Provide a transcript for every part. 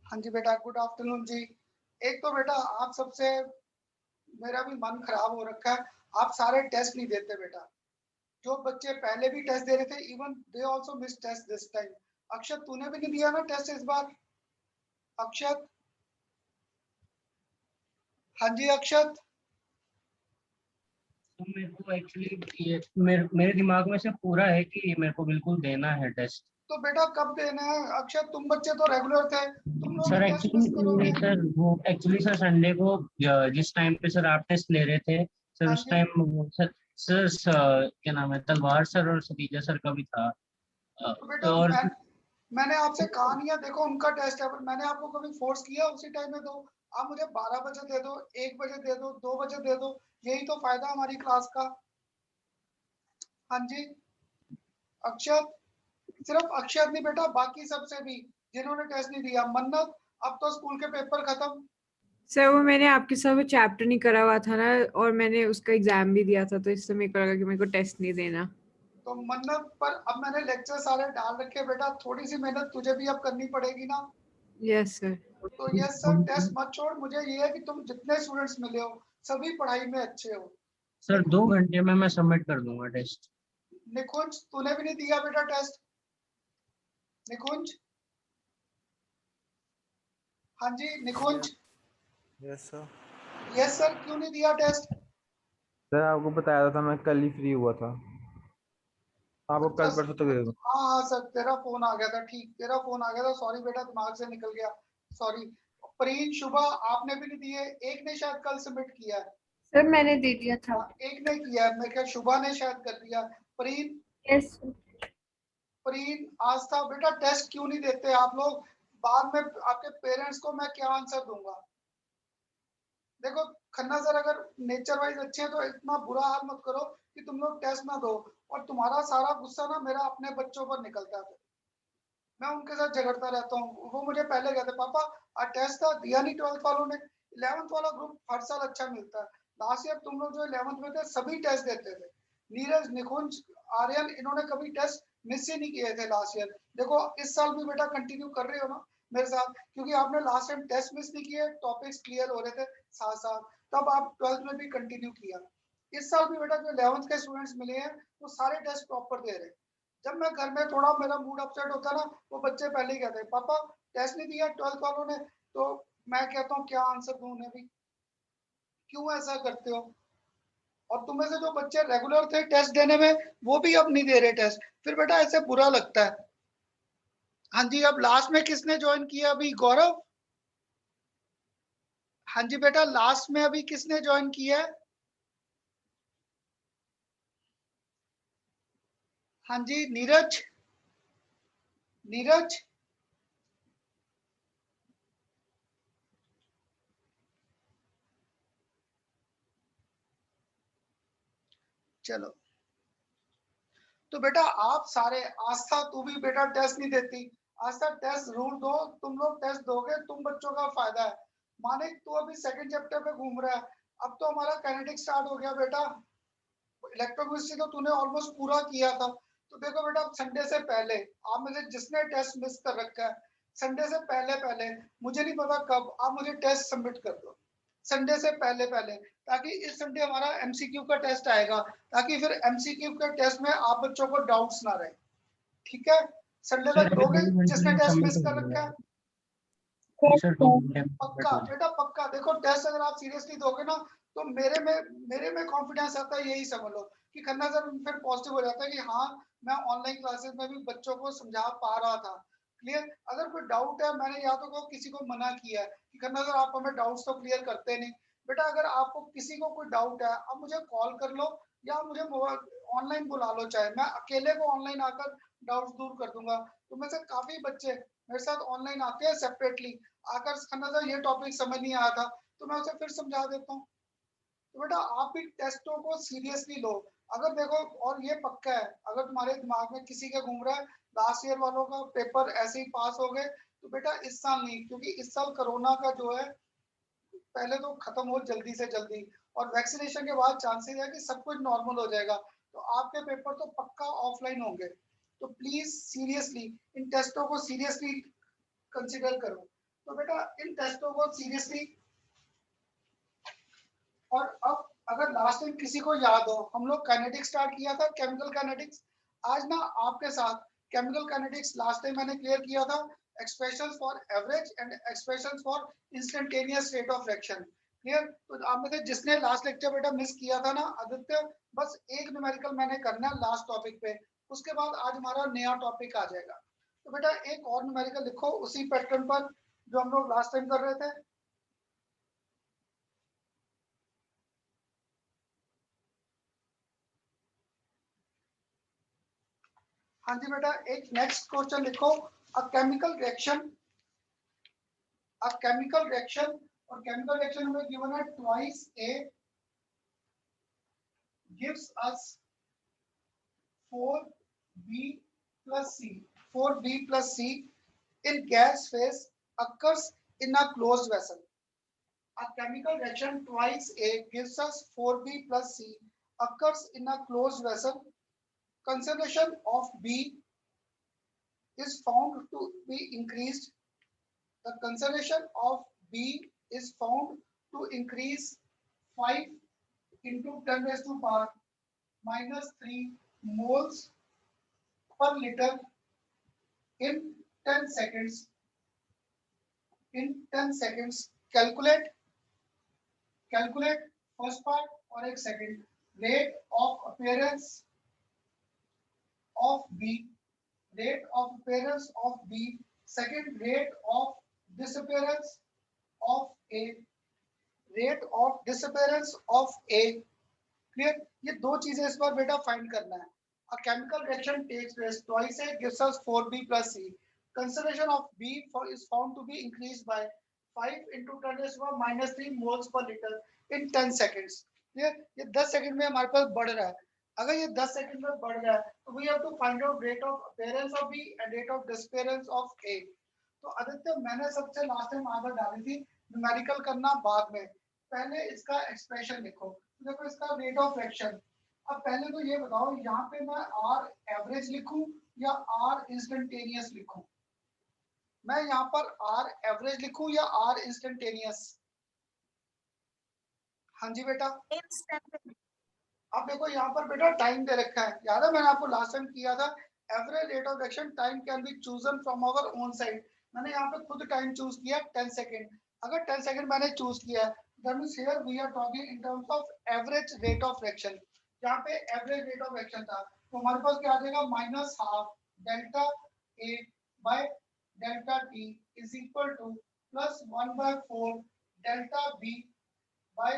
हाँ जी बेटा, गुड आफ्टरनून जी। एक तो बेटा आप सबसे मेरा भी मन खराब हो रखा है, आप सारे टेस्ट नहीं देते बेटा। जो बच्चे पहले भी टेस्ट दे रहे थे, even they also miss test this time. Akshat तूने भी नहीं दिया ना टेस्ट इस बार? अक्षत, हाँ जी अक्षत। तो मेरे को एक्चुअली ये मेरे दिमाग में से पूरा है कि मेरे को बिल्कुल देना है टेस्ट। तो बेटा कब देना है अक्षत? तुम बच्चे तो रेगुलर थे, तुम लोग ही सर टेस्ट मिस एक्चुअली करोगे। नहीं सर, वो एक्चुअली सर संडे को जिस टाइम पे सर आप टेस्ट ले रहे थे सर, हाँ उस जी। टाइम वो क्या नाम है, तलवार सर और सतीजा सर का भी था। तो बेटा और मैंने आपसे कहा नहीं है, देखो उनका टेस्ट है, पर मैंने आपको कभी फोर्स किया उसी टाइम में दो? आप मुझे 12 बजे दे दो, 1 बजे दे दो, 2 बजे दे दो, यही तो फायदा हमारी क्लास का। हाँ जी अक्षत, सिर्फ अक्षत नहीं बेटा, बाकी सबसे भी जिन्होंने टेस्ट नहीं दिया। मन्नत, अब तो स्कूल के पेपर खत्म। सर वो मैंने आपके साथ वो चैप्टर नहीं करा हुआ था ना, और मैंने उसका एग्जाम भी दिया था, तो इससे मेरे को लगा कि मेरे को टेस्ट नहीं देना। तो मन्नत पर अब मैंने लेक्चर सारे डाल रखे बेटा, थोड़ी सी मेहनत तुझे भी अब करनी पड़ेगी ना। Yes sir. तो ये सब टेस्ट मत छोड़, मुझे ये है कि तुम जितने स्टूडेंट्स मिले हो सभी पढ़ाई में अच्छे हो। सर निकुंज, 2 घंटे में मैं सबमिट कर दूंगा टेस्ट। निकुंज तूने भी नहीं दिया बेटा टेस्ट? निकुंज, हाँ जी Nikunj. Yes sir. Yes sir, क्यों नहीं दिया टेस्ट? सर आपको बताया था मैं कल ही फ्री हुआ था, आपको अच्छा कल परसों तक दे दूँ। हाँ हाँ सर, तेरा फोन आ गया था, ठीक तेरा फोन आ गया था, सॉरी बेटा दिमाग से निकल गया, सॉरी। प्रीत, शुभा, आपने भी नहीं दिए। एक ने शायद कल सबमिट किया है। सर मैंने दे दिया था। हाँ, एक ने किया है, मैं क्या शुभा ने शायद कर दिया। प्रीत, यस। प्रीत, आस्था, बेटा टेस्ट क्यों नहीं देते आप लोग? बाद में आपके पेरेंट्स को मैं क्या आंसर दूंगा? देखो खन्ना सर अगर नेचर वाइज अच्छे हैं तो इतना बुरा हाल मत करो कि तुम लोग टेस्ट ना दो, और तुम्हारा सारा गुस्सा ना मेरा अपने बच्चों पर निकलता है। मैं उनके साथ झगड़ता रहता हूँ, वो मुझे पहले कहते पापा आज टेस्ट था दिया नहीं 12th वालों ने। 11th वाला ग्रुप हर साल अच्छा मिलता है। लास्ट ईयर तुम लोग जो 11th में थे सभी टेस्ट देते थे। नीरज, निकुंज, आर्यन, इन्होंने कभी टेस्ट मिस ही नहीं किए थे लास्ट ईयर। देखो इस साल भी बेटा कंटिन्यू कर रहे हो ना मेरे साथ, क्योंकि आपने लास्ट टाइम टेस्ट मिस नहीं किए, टॉपिक्स क्लियर हो रहे थे साथ साथ, तब आप 12th में भी कंटिन्यू किया। इस साल भी बेटा जो 11th के स्टूडेंट्स मिले हैं वो सारे टेस्ट प्रॉपर दे रहे हैं। जब मैं घर में थोड़ा मेरा मूड अपसेट होता है ना, वो बच्चे पहले ही कहते हैं पापा टेस्ट नहीं दिया 12th वालों ने, तो मैं कहता हूँ क्या आंसर दूं उन्हें भी? क्यों ऐसा करते हो? और तुम्हें से जो बच्चे रेगुलर थे टेस्ट देने में, वो भी अब नहीं दे रहे टेस्ट, फिर बेटा ऐसे बुरा लगता है। हाँ जी, अब लास्ट में किसने ज्वाइन किया अभी? गौरव? हाँ जी बेटा, लास्ट में अभी किसने ज्वाइन किया है? हाँ जी नीरज, नीरज, चलो। तो बेटा आप सारे, आस्था तू भी बेटा टेस्ट नहीं देती। आस्था टेस्ट जरूर दो, तुम लोग टेस्ट दोगे तुम बच्चों का फायदा है। मानिक तू अभी सेकंड चैप्टर पे घूम रहा है, अब तो हमारा काइनेटिक स्टार्ट हो गया बेटा। इलेक्ट्रोकेमिस्ट्री तो तूने ऑलमोस्ट पूरा किया था। तो देखो बेटा अब संडे से पहले, आप में से जिसने टेस्ट मिस कर रखा है, संडे से पहले पहले, मुझे नहीं पता कब, आप मुझे टेस्ट सबमिट कर दो संडे से पहले पहले, ताकि इस संडे हमारा एमसीक्यू का टेस्ट आएगा, ताकि फिर एमसीक्यू के टेस्ट में आप बच्चों को डाउट्स ना रहे। ठीक है? संडे सर तक अभी दोगे 2 घंटे जिसने में टेस्ट सबमिट मिस हो कर रखा जाएगा। है? जी सर, 2 घंटे में सबमिट पक्का हो जाएगा। बेटा पक्का, देखो टेस्ट अगर आप सीरियसली दोगे ना, तो मेरे में कॉन्फिडेंस आता है, यही समझ लो कि खन्ना सर फिर पॉजिटिव हो जाता है कि हाँ मैं ऑनलाइन क्लासेस में भी बच्चों को समझा पा रहा था। क्लियर? अगर कोई डाउट है, मैंने या तो किसी को मना किया है कि खन्ना सर आप हमें डाउट्स तो क्लियर करते नहीं। बेटा अगर आपको किसी को कोई डाउट है, आप मुझे कॉल कर लो या मुझे ऑनलाइन बुला लो, चाहे मैं अकेले को ऑनलाइन आकर डाउट्स दूर कर दूंगा। तो में से काफी बच्चे मेरे साथ ऑनलाइन आते हैं सेपरेटली, आकर खन्ना सर ये टॉपिक समझ नहीं आया था, तो मैं उसे फिर समझा देता हूँ। तो बेटा आप भी टेस्टों को सीरियसली लो। अगर देखो, और ये पक्का है, अगर तुम्हारे दिमाग में किसी के घूम रहा है लास्ट ईयर वालों का पेपर ऐसे ही पास हो गए, तो बेटा इस साल नहीं, क्योंकि इस साल कोरोना का जो है पहले तो खत्म हो जल्दी से जल्दी, और वैक्सीनेशन के बाद चांसेस है कि सब कुछ नॉर्मल हो जाएगा, तो आपके पेपर तो पक्का ऑफलाइन होंगे। तो प्लीज सीरियसली इन टेस्टों को सीरियसली कंसिडर करो। तो बेटा इन टेस्टों को सीरियसली, और अब अगर लास्ट टाइम किसी को याद हो, हम लोग काइनेटिक्स स्टार्ट किया था, केमिकल काइनेटिक्स। आज ना आपके साथ केमिकल काइनेटिक्स लास्ट टाइम मैंने क्लियर किया था, expressions for average and expressions for instantaneous rate of reaction. Clear? तो आप में से जिसने लास्ट लेक्चर बेटा मिस किया था ना आदित्य, बस एक न्यूमेरिकल मैंने करना है लास्ट टॉपिक पे, उसके बाद आज हमारा नया टॉपिक आ जाएगा। तो बेटा एक और न्यूमेरिकल लिखो उसी पैटर्न पर जो हम लोग लास्ट टाइम कर रहे थे। हाँ जी बेटा, एक नेक्स्ट क्वेश्चन लिखो, a chemical reaction, a chemical reaction, और केमिकल रिएक्शन हमें गिवन है twice A gives us 4b plus c, 4b plus c in gas phase occurs in a closed vessel. A chemical reaction twice A gives us 4b plus c occurs in a closed vessel. Concentration of B is found to be increased. The concentration of B is found to increase 5 into 10 raised to power minus 3 moles per liter in 10 seconds. In 10 seconds, calculate first part और एक second, rate of appearance of B, rate of appearance of B, second rate of disappearance of A, rate of disappearance of A. Clear? ये दो चीजें इस बार बेटा find करना है। A chemical reaction takes place twice A gives us 4B plus C. Concentration of B is found to be increased by 5 into 10 raised to minus 3 moles per liter in 10 seconds. Clear? ये 10 second में हमारे पास बढ़ रहा है। अगर ये 10 second में बढ़ रहा है तो we have to find out rate of appearance of B and rate of disappearance of A. तो आदित्य मैंने सबसे लास्ट टाइम आदत डाली थी न्यूमेरिकल करना बाद में, पहले इसका एक्सप्रेशन लिखो। देखो इसका रेट ऑफ रिएक्शन, अब पहले तो ये बताओ यहाँ पे मैं आर एवरेज लिखूं या आर इंस्टेंटेनियस लिखूं? मैं यहाँ पर आर एवरेज लिखूं या आर इंस्टेंटेनियस? हाँ जी बेटा, अब देखो यहाँ पर बेटा टाइम दे रखा है, याद है मैंने आपको लास्ट टाइम किया था, average rate of reaction time can be chosen from our own side. मैंने यहाँ पे खुद टाइम चूज किया 10 सेकेंड। अगर 10 सेकेंड मैंने चूज किया है, that means here we are talking in terms of average rate of reaction. यहाँ पे एवरेज रेट ऑफ रिएक्शन था, तो हमारे पास क्या आ जाएगा, minus half delta A by delta T is equal to plus 1/4 delta B by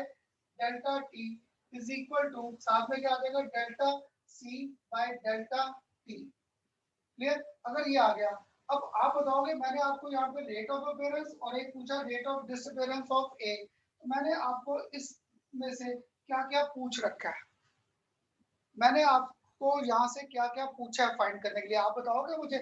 delta T is equal to, साथ में क्या आ जाएगा, delta C by delta T. Clear? अगर ये आ गया, अब आप बताओगे मैंने आपको यहाँ पे रेट ऑफ अपीयरेंस और एक पूछा रेट ऑफ डिसअपीयरेंस ऑफ ए, तो मैंने आपको इस में से क्या क्या पूछ रखा है, मैंने आपको यहाँ से क्या क्या पूछा है फाइंड करने के लिए, आप बताओगे मुझे?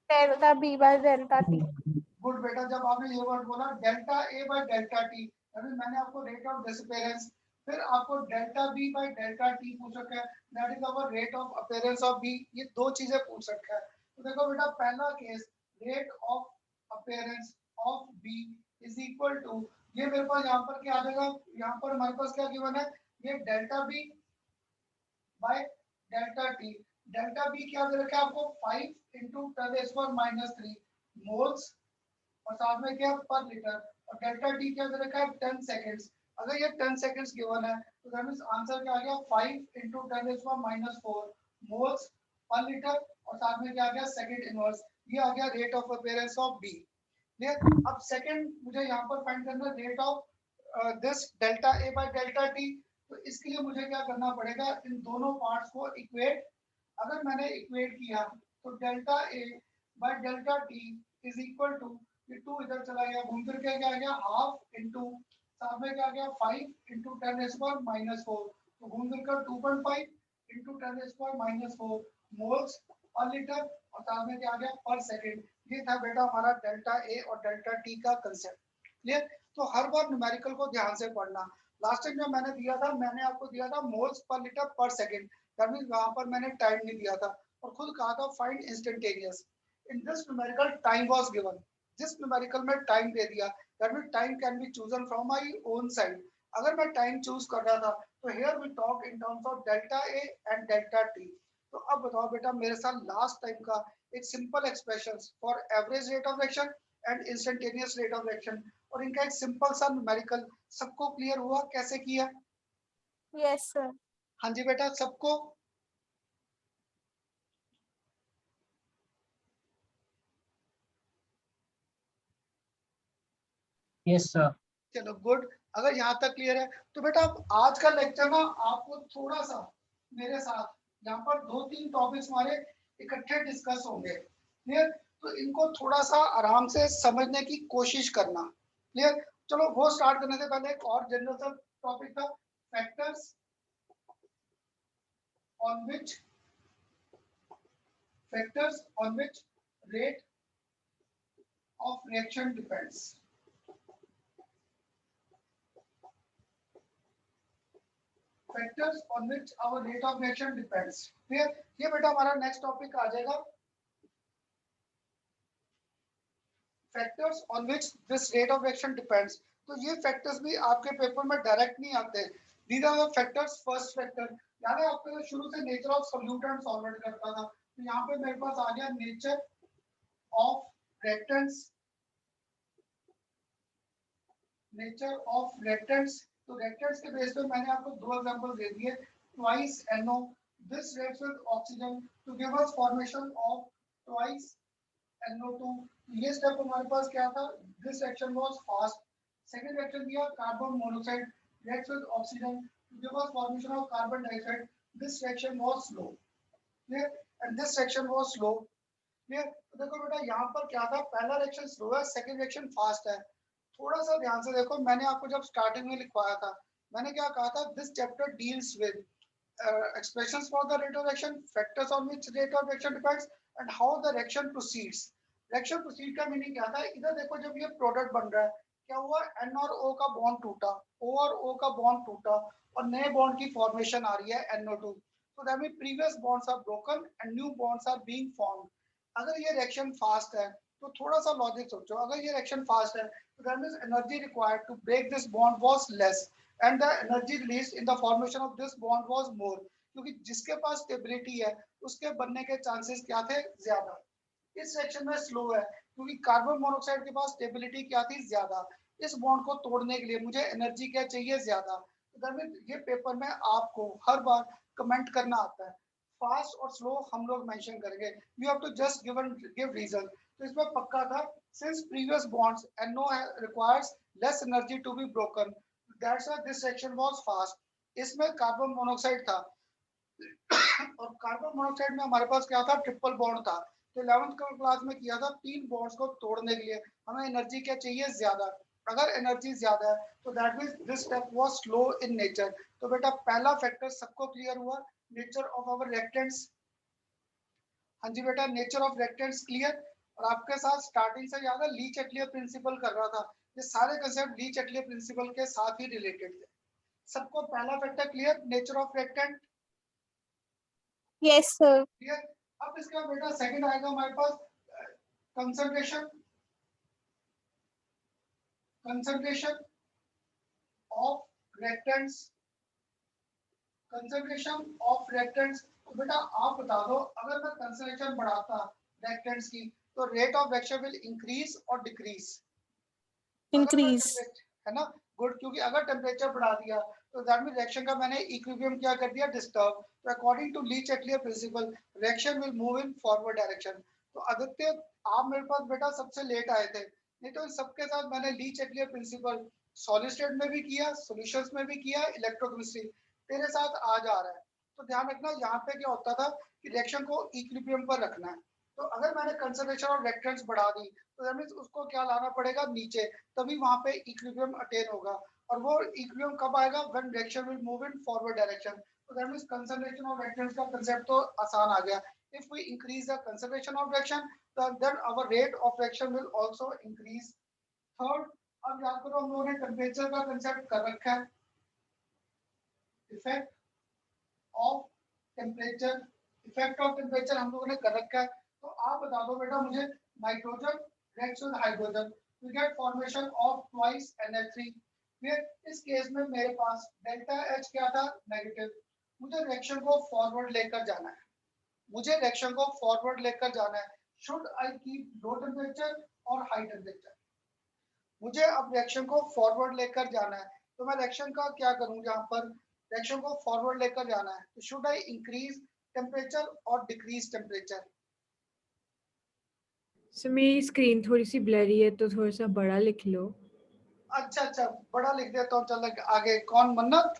Delta B by delta T. Good बेटा, जब आपने ये वर्ड बोला delta A by delta T, अभी मैंने आपको रेट ऑफ डिसअपीयरेंस, फिर आपको delta B by delta T पूछ रखा है, that is our rate of appearance of B. ये दो चीजें पूछ रखा है। तो देखो बेटा पहला case, rate of appearance of B is equal to, ये मेरे पास यहाँ पर क्या आ जाएगा, यहाँ पर हमारे पास क्या गिवन है, ये delta B by delta T. Delta B क्या दे रखा है आपको, 5 into 10⁻³ मोल्स, और साथ में क्या पर लीटर, और डेल्टा टी क्या दे रखा है 10 सेकंड्स। अगर ये 10 सेकंड्स गिवन है तो दैट मींस आंसर क्या आ गया, 5 into 10⁻⁴ मोल्स पर लीटर, और साथ में क्या आ गया सेकंड इनवर्स, ये आ गया rate of appearance of B. Clear? अब सेकंड मुझे यहाँ पर फाइंड करना है rate of this delta A by delta T. तो इसके लिए मुझे क्या करना पड़ेगा, इन दोनों पार्ट्स को इक्वेट। अगर मैंने इक्वेट किया तो delta A by delta T is equal to, ये 2 इधर चला गया, घूम फिर के क्या आ गया, हाफ इंटू, साथ में क्या आ गया 5 into 10⁻⁴, तो घूम फिर कर 2.5 into 10⁻⁴ मोल्स पर लीटर, और साथ में क्या आ गया पर सेकंड। ये था बेटा हमारा डेल्टा ए और डेल्टा टी का कंसेप्ट। क्लियर? तो हर बार न्यूमेरिकल को ध्यान से पढ़ना। लास्ट टाइम जो मैंने दिया था, मैंने आपको दिया था मोल्स पर लीटर पर सेकंड, दैट मींस वहां पर मैंने टाइम नहीं दिया था और खुद कहा था find instantaneous. In this numerical time was given, जिस न्यूमेरिकल में टाइम दे दिया, that mean time can be chosen from my own side. अगर मैं टाइम चूज कर रहा था तो here we talk in terms of delta A and delta T. तो अब बताओ बेटा मेरे साथ लास्ट टाइम का एक simple expression for average rate of reaction and instantaneous rate of reaction, और इनका एक सिंपल सा न्यूमेरिकल सबको क्लियर हुआ कैसे किया? Yes, sir. हाँ जी बेटा, सबको यस सर। चलो गुड। अगर यहाँ तक क्लियर है तो बेटा आज का लेक्चर ना आपको थोड़ा सा मेरे साथ यहाँ पर 2-3 टॉपिक्स हमारे इकट्ठे डिस्कस होंगे, क्लियर? तो इनको थोड़ा सा आराम से समझने की कोशिश करना, क्लियर? चलो वो स्टार्ट करने से पहले एक और जनरल सा टॉपिक था, factors on which rate of reaction depends. Factors on which our rate of reaction depends. Clear? ये बेटा हमारा नेक्स्ट टॉपिक आ जाएगा, factors on which this rate of reaction depends. तो ये फैक्टर्स भी आपके पेपर में डायरेक्ट नहीं आते। These are the factors. First factor याद है आपको शुरू से nature of solute and solvent करता था, तो यहाँ पे मेरे पास आ गया nature of reactants, nature of reactants. तो रिएक्टेंट्स के बेस पे मैंने आपको दो एग्जांपल दे दिए, twice NO, this reacts with oxygen to give us formation of twice NO2। ये स्टेप हमारे पास क्या था, this reaction was fast. Second reaction दिया carbon monoxide reacts with oxygen to give us formation of carbon dioxide, this reaction was slow, clear? And this reaction was slow, clear? तो देखो बेटा यहाँ पर क्या था, पहला रिएक्शन स्लो है, सेकंड रिएक्शन फास्ट है। थोड़ा सा ध्यान से देखो, मैंने आपको जब स्टार्टिंग में लिखवाया था मैंने क्या कहा था, this chapter deals with expressions for the rate of reaction, factors on which rate of reaction depends and how the reaction proceeds। reaction proceed का मीनिंग क्या था, इधर देखो जब ये प्रोडक्ट बन रहा है क्या हुआ, N और O का बॉन्ड टूटा, O और O का बॉन्ड टूटा और नए बॉन्ड की फॉर्मेशन आ रही है NO2। so that means previous bonds are broken and new bonds are being formed। अगर ये रिएक्शन फास्ट है तो थोड़ा सा लॉजिक सोचो, अगर ये रिएक्शन फास्ट है तो that means energy required to break this bond was less and the energy released in the formation of this bond was more। क्योंकि जिसके पास स्टेबिलिटी है उसके बनने के चांसेस क्या थे, ज्यादा। इस सेक्शन में स्लो है क्योंकि कार्बन मोनोऑक्साइड के पास स्टेबिलिटी क्या थी, ज्यादा। इस बॉन्ड को तोड़ने के लिए मुझे एनर्जी क्या चाहिए, ज्यादा। तो ये पेपर में आपको हर बार कमेंट करना आता है, फास्ट और स्लो हम लोग मेंशन करेंगे, you have to just give reason. तो इसमें पक्का था, since previous bonds NO requires less energy to be broken, that's why this section was fast. इसमें कार्बन मोनोऑक्साइड था और कार्बन मोनोऑक्साइड में हमारे पास क्या था, ट्रिपल बॉन्ड था। तो 11th क्लास में किया था, तीन बॉन्ड्स को तोड़ने के लिए हमें एनर्जी क्या चाहिए, ज्यादा। अगर एनर्जी ज्यादा है तो that means this step was slow in nature. तो बेटा पहला फैक्टर सबको क्लियर हुआ, नेचर ऑफ आवर रिएक्टेंट्स। हाँ जी बेटा, नेचर ऑफ रिएक्टेंट्स क्लियर। और आपके साथ स्टार्टिंग से याद है ली चैटलियर प्रिंसिपल कर रहा था, ये सारे कंसेप्ट ली चैटलियर प्रिंसिपल के साथ ही रिलेटेड थे। सबको पहला factor clear, nature of reactant Yes, sir. Clear. अब इसके बाद बेटा सेकंड आएगा हमारे पास concentration, concentration of reactants, concentration of reactants. तो बेटा आप बता दो, अगर मैं कंसंट्रेशन बढ़ाता रिएक्टेंट्स की तो rate of reaction will increase और डिक्रीज, Increase. है ना, गुड। क्योंकि अगर टेम्परेचर बढ़ा दिया तो दैट मीन रिएक्शन का मैंने इक्विलिब्रियम क्या कर दिया, डिस्टर्ब। तो according to Le Chatelier principle reaction will move in forward direction. तो आदित्य आप मेरे पास बेटा सबसे लेट आए थे, नहीं तो इन सबके साथ मैंने ली चैटलियर प्रिंसिपल सॉलिड स्टेट में भी किया, सॉल्यूशंस में भी किया, इलेक्ट्रोकेमिस्ट्री तेरे साथ आज आ रहा है। तो ध्यान रखना यहाँ पे क्या होता था कि रिएक्शन को इक्विलिब्रियम पर रखना है। तो अगर मैंने कंसंट्रेशन ऑफ रिएक्टेंट्स बढ़ा दी तो दैट मींस उसको क्या लाना पड़ेगा, नीचे, तभी वहां पे इक्विलिब्रियम अटेन होगा। और वो इक्विलिब्रियम कब आएगा, when reaction will move in forward direction. तो that means concentration of reactants का कांसेप्ट तो आसान आ गया। If we increase the concentration of reaction then our rate of reaction will also increase। Third, अब याद करो हम लोगों ने टेम्परेचर का कांसेप्ट कर रखा है, effect of temperature, effect of temperature हम लोगों ने कर रखा है। तो आप बता दो बेटा मुझे, nitrogen reacts with hydrogen, we get formation of twice NH3. फिर इस केस में मेरे पास डेल्टा H क्या था, नेगेटिव। मुझे रिएक्शन को फॉरवर्ड लेकर जाना है, मुझे रिएक्शन को फॉरवर्ड लेकर जाना है। Should I keep low temperature और हाई टेम्परेचर? मुझे अब रिएक्शन को फॉरवर्ड लेकर जाना है, तो मैं रिएक्शन का क्या करूं, यहाँ पर रिएक्शन को फॉरवर्ड लेकर जाना है, तो शुड आई इंक्रीज टेम्परेचर और डिक्रीज टेम्परेचर? सर मेरी स्क्रीन थोड़ी सी ब्लरी है तो थोड़ा सा बड़ा लिख लो। अच्छा, बड़ा लिख देता हूँ। चल आगे, कौन, मन्नत?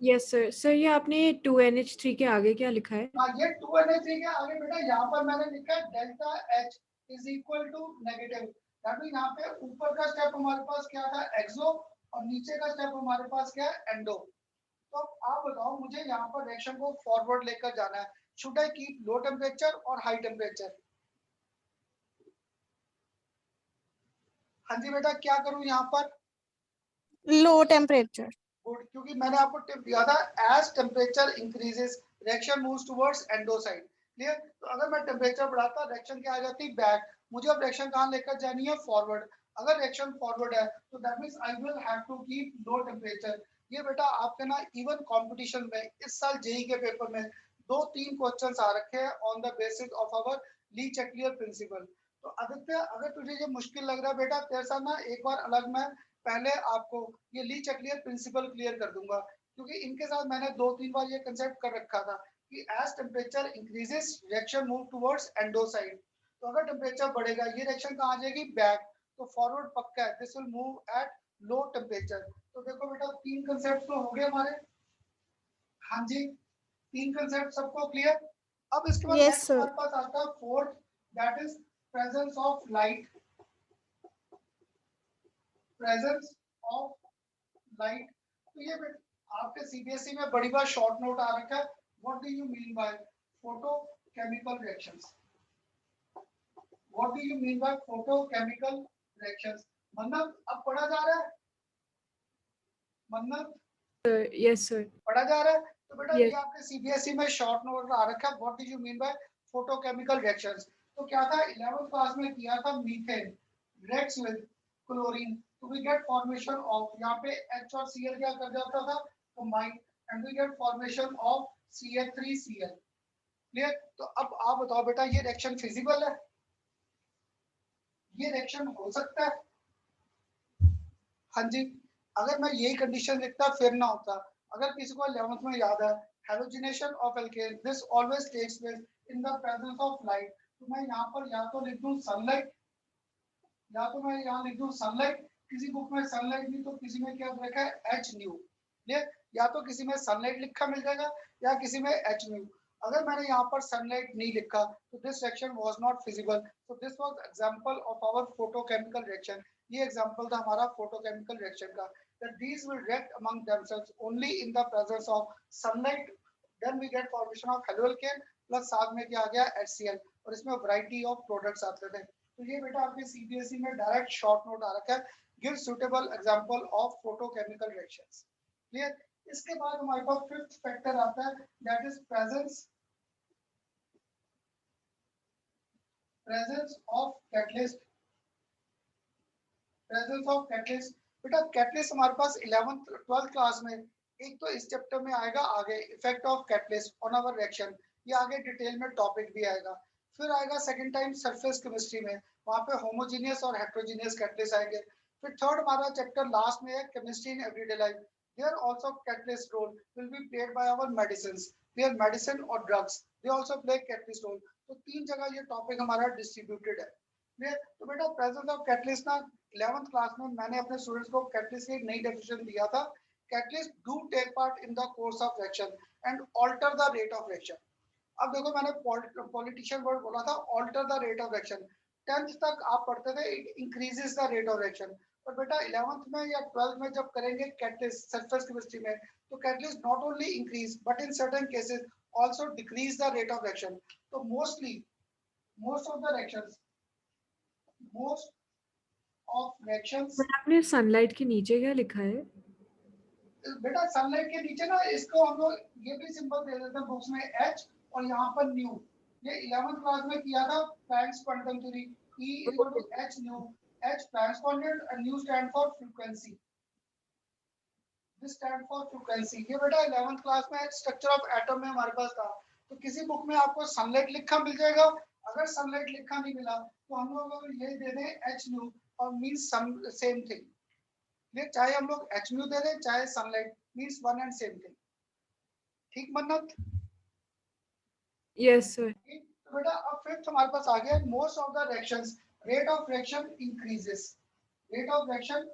Yes sir. सर ये आपने 2NH3 के आगे क्या लिखा है? हाँ, ये 2NH3 के आगे बेटा यहाँ पर मैंने लिखा है delta H is equal to negative. That mean यहाँ पे ऊपर का स्टेप हमारे पास क्या था, एक्सो, और नीचे का स्टेप हमारे पास क्या है, एंडो। तो आप बताओ, मुझे यहाँ पर रिएक्शन को फॉरवर्ड लेकर जाना है, should I keep low temperature और हाई टेम्परेचर? हाँ जी बेटा, क्या करूँ यहाँ पर? Low temperature. गुड, क्योंकि मैंने आपको टिप दिया था, as temperature increases reaction moves towards endo side. Clear? तो अगर मैं टेम्परेचर बढ़ाता, रिएक्शन क्या आ जाती, बैक। मुझे अब रिएक्शन कहाँ लेकर जानी है, फॉरवर्ड। अगर रिएक्शन फॉरवर्ड है तो that means I will have to keep low temperature. ये बेटा आपके ना इवन कंपटीशन में इस साल जेई के पेपर में 2-3 क्वेश्चंस आ रखे हैं on the basis of our Le Chatelier principle. तो आदित्य, अगर तुझे ये मुश्किल लग रहा है बेटा, तेरे साथ ना एक बार अलग मैं पहले आपको ये ली चेकलियर प्रिंसिपल क्लियर कर दूंगा, क्योंकि इनके साथ मैंने 2-3 बार ये कंसेप्ट कर रखा था कि as temperature increases reaction move towards endo side. तो अगर टेम्परेचर बढ़ेगा, ये रिएक्शन कहाँ आ जाएगी, बैक। तो फॉरवर्ड पक्का है, this will move at low temperature. तो देखो बेटा, 3 कंसेप्ट तो हो गए हमारे। हाँ जी, 3 कंसेप्ट सबको क्लियर? अब इसके बाद Yes, नेक्स्ट sir. हमारे पास आता है fourth, that is presence of light. Presence of light. तो ये आपके सीबीएसई में बड़ी बार शॉर्ट नोट आ रखा है, what do you mean by photochemical reactions? What do you mean by photochemical reactions? मन्नत, अब पढ़ा जा रहा है? मन्नत, यस सर। पढ़ा जा रहा है? तो बेटा Yes. ये आपके सीबीएसई में शॉर्ट नोट आ रखा है, what do you mean by photochemical reactions. तो क्या था, 11th क्लास में किया था, मीथेन रिएक्ट्स विद क्लोरीन, तो वी गेट फॉर्मेशन ऑफ, यहाँ पे H और Cl क्या कर जाता था, combine, and we get formation of CH3Cl। Clear? तो अब आप बताओ बेटा, ये रिएक्शन फिजिबल है? ये रिएक्शन हो सकता है? हाँ जी। अगर मैं यही कंडीशन लिखता फिर ना होता। अगर किसी को 11th में याद है, halogenation of alkane, this always takes place in the presence of light. तो मैं यहाँ पर या तो लिख दूं सनलाइट, या तो मैं यहाँ लिख दूं सनलाइट। किसी बुक में सनलाइट नहीं, तो किसी में क्या लिखा है, एच न्यू। क्लियर? या तो किसी में सनलाइट लिखा मिल जाएगा, या किसी में एच न्यू। अगर मैंने यहाँ पर सनलाइट नहीं लिखा, तो this reaction was not feasible. So this was example of our photochemical reaction. ये एग्जांपल था हमारा फोटोकेमिकल रिएक्शन का, that these will react among themselves only in the presence of sunlight, then we get formation of haloalkane plus साथ में क्या आ गया, HCl, और इसमें वैरायटी ऑफ प्रोडक्ट्स आते थे। तो ये बेटा आपके सीबीएसई में डायरेक्ट शॉर्ट नोट आ रखा है, give suitable example of photochemical reactions. Clear? इसके बाद हमारे पास फिफ्थ फैक्टर आता है, that is presence of catalyst. Presence of catalyst. बेटा कैटलिस्ट हमारे पास 11th 12th क्लास में एक तो इस चैप्टर में आएगा, आगे effect of catalyst on our reaction, ये आगे डिटेल में टॉपिक भी आएगा। फिर आएगा सेकंड टाइम सरफेस केमिस्ट्री में, वहां पे होमोजेनियस और हेटेरोजेनियस कैटलिस्ट आएंगे। फिर थर्ड हमारा चैप्टर लास्ट में है chemistry in everyday life, there also catalyst role will be played by our medicines, there medicine और drugs they also play catalyst role. तो 3 जगह ये टॉपिक हमारा डिस्ट्रीब्यूटेड है। तो बेटा प्रेजेंस ऑफ कैटलिस्ट ना 11th क्लास में मैंने अपने स्टूडेंट्स को कैटलिस्ट की एक नई डेफिनेशन दिया था, catalyst do take part in the course of reaction and alter the rate of reaction. अब देखो मैंने पॉलिटिशियन वर्ड बोला था, alter the rate of reaction. 10th तक आप पढ़ते थे it increases the rate of reaction, पर बेटा 11th में या 12th में जब करेंगे कैटलिस्ट सरफेस केमिस्ट्री में, तो catalyst not only increase but in certain cases also decrease the rate of reaction. तो most of the reactions, most of reactions, आपने सनलाइट के नीचे क्या लिखा है? बेटा सनलाइट के नीचे ना इसको हम लोग ये भी सिंबल दे देते हैं बुक्स में, H और यहाँ पर न्यू। ये 11th क्लास में किया था, Franks quantum theory, E is equal to h nu, h Planck's constant and nu stand for frequency. This stand for frequency. ये बेटा 11th क्लास में स्ट्रक्चर ऑफ एटम में हमारे पास था, तो किसी बुक में आपको सनलाइट लिखा मिल जाएगा। अगर सनलाइट लिखा नहीं मिला तो हम लोग अगर ये दे दें h nu और मींस सेम थिंग, ये चाहे हम लोग h nu दे दें चाहे sunlight, means one and same thing. ठीक मन्नत? Yes sir. तो बेटा अब फिफ्थ हमारे पास आ गया, most of the reactions rate of reaction increases, rate of reaction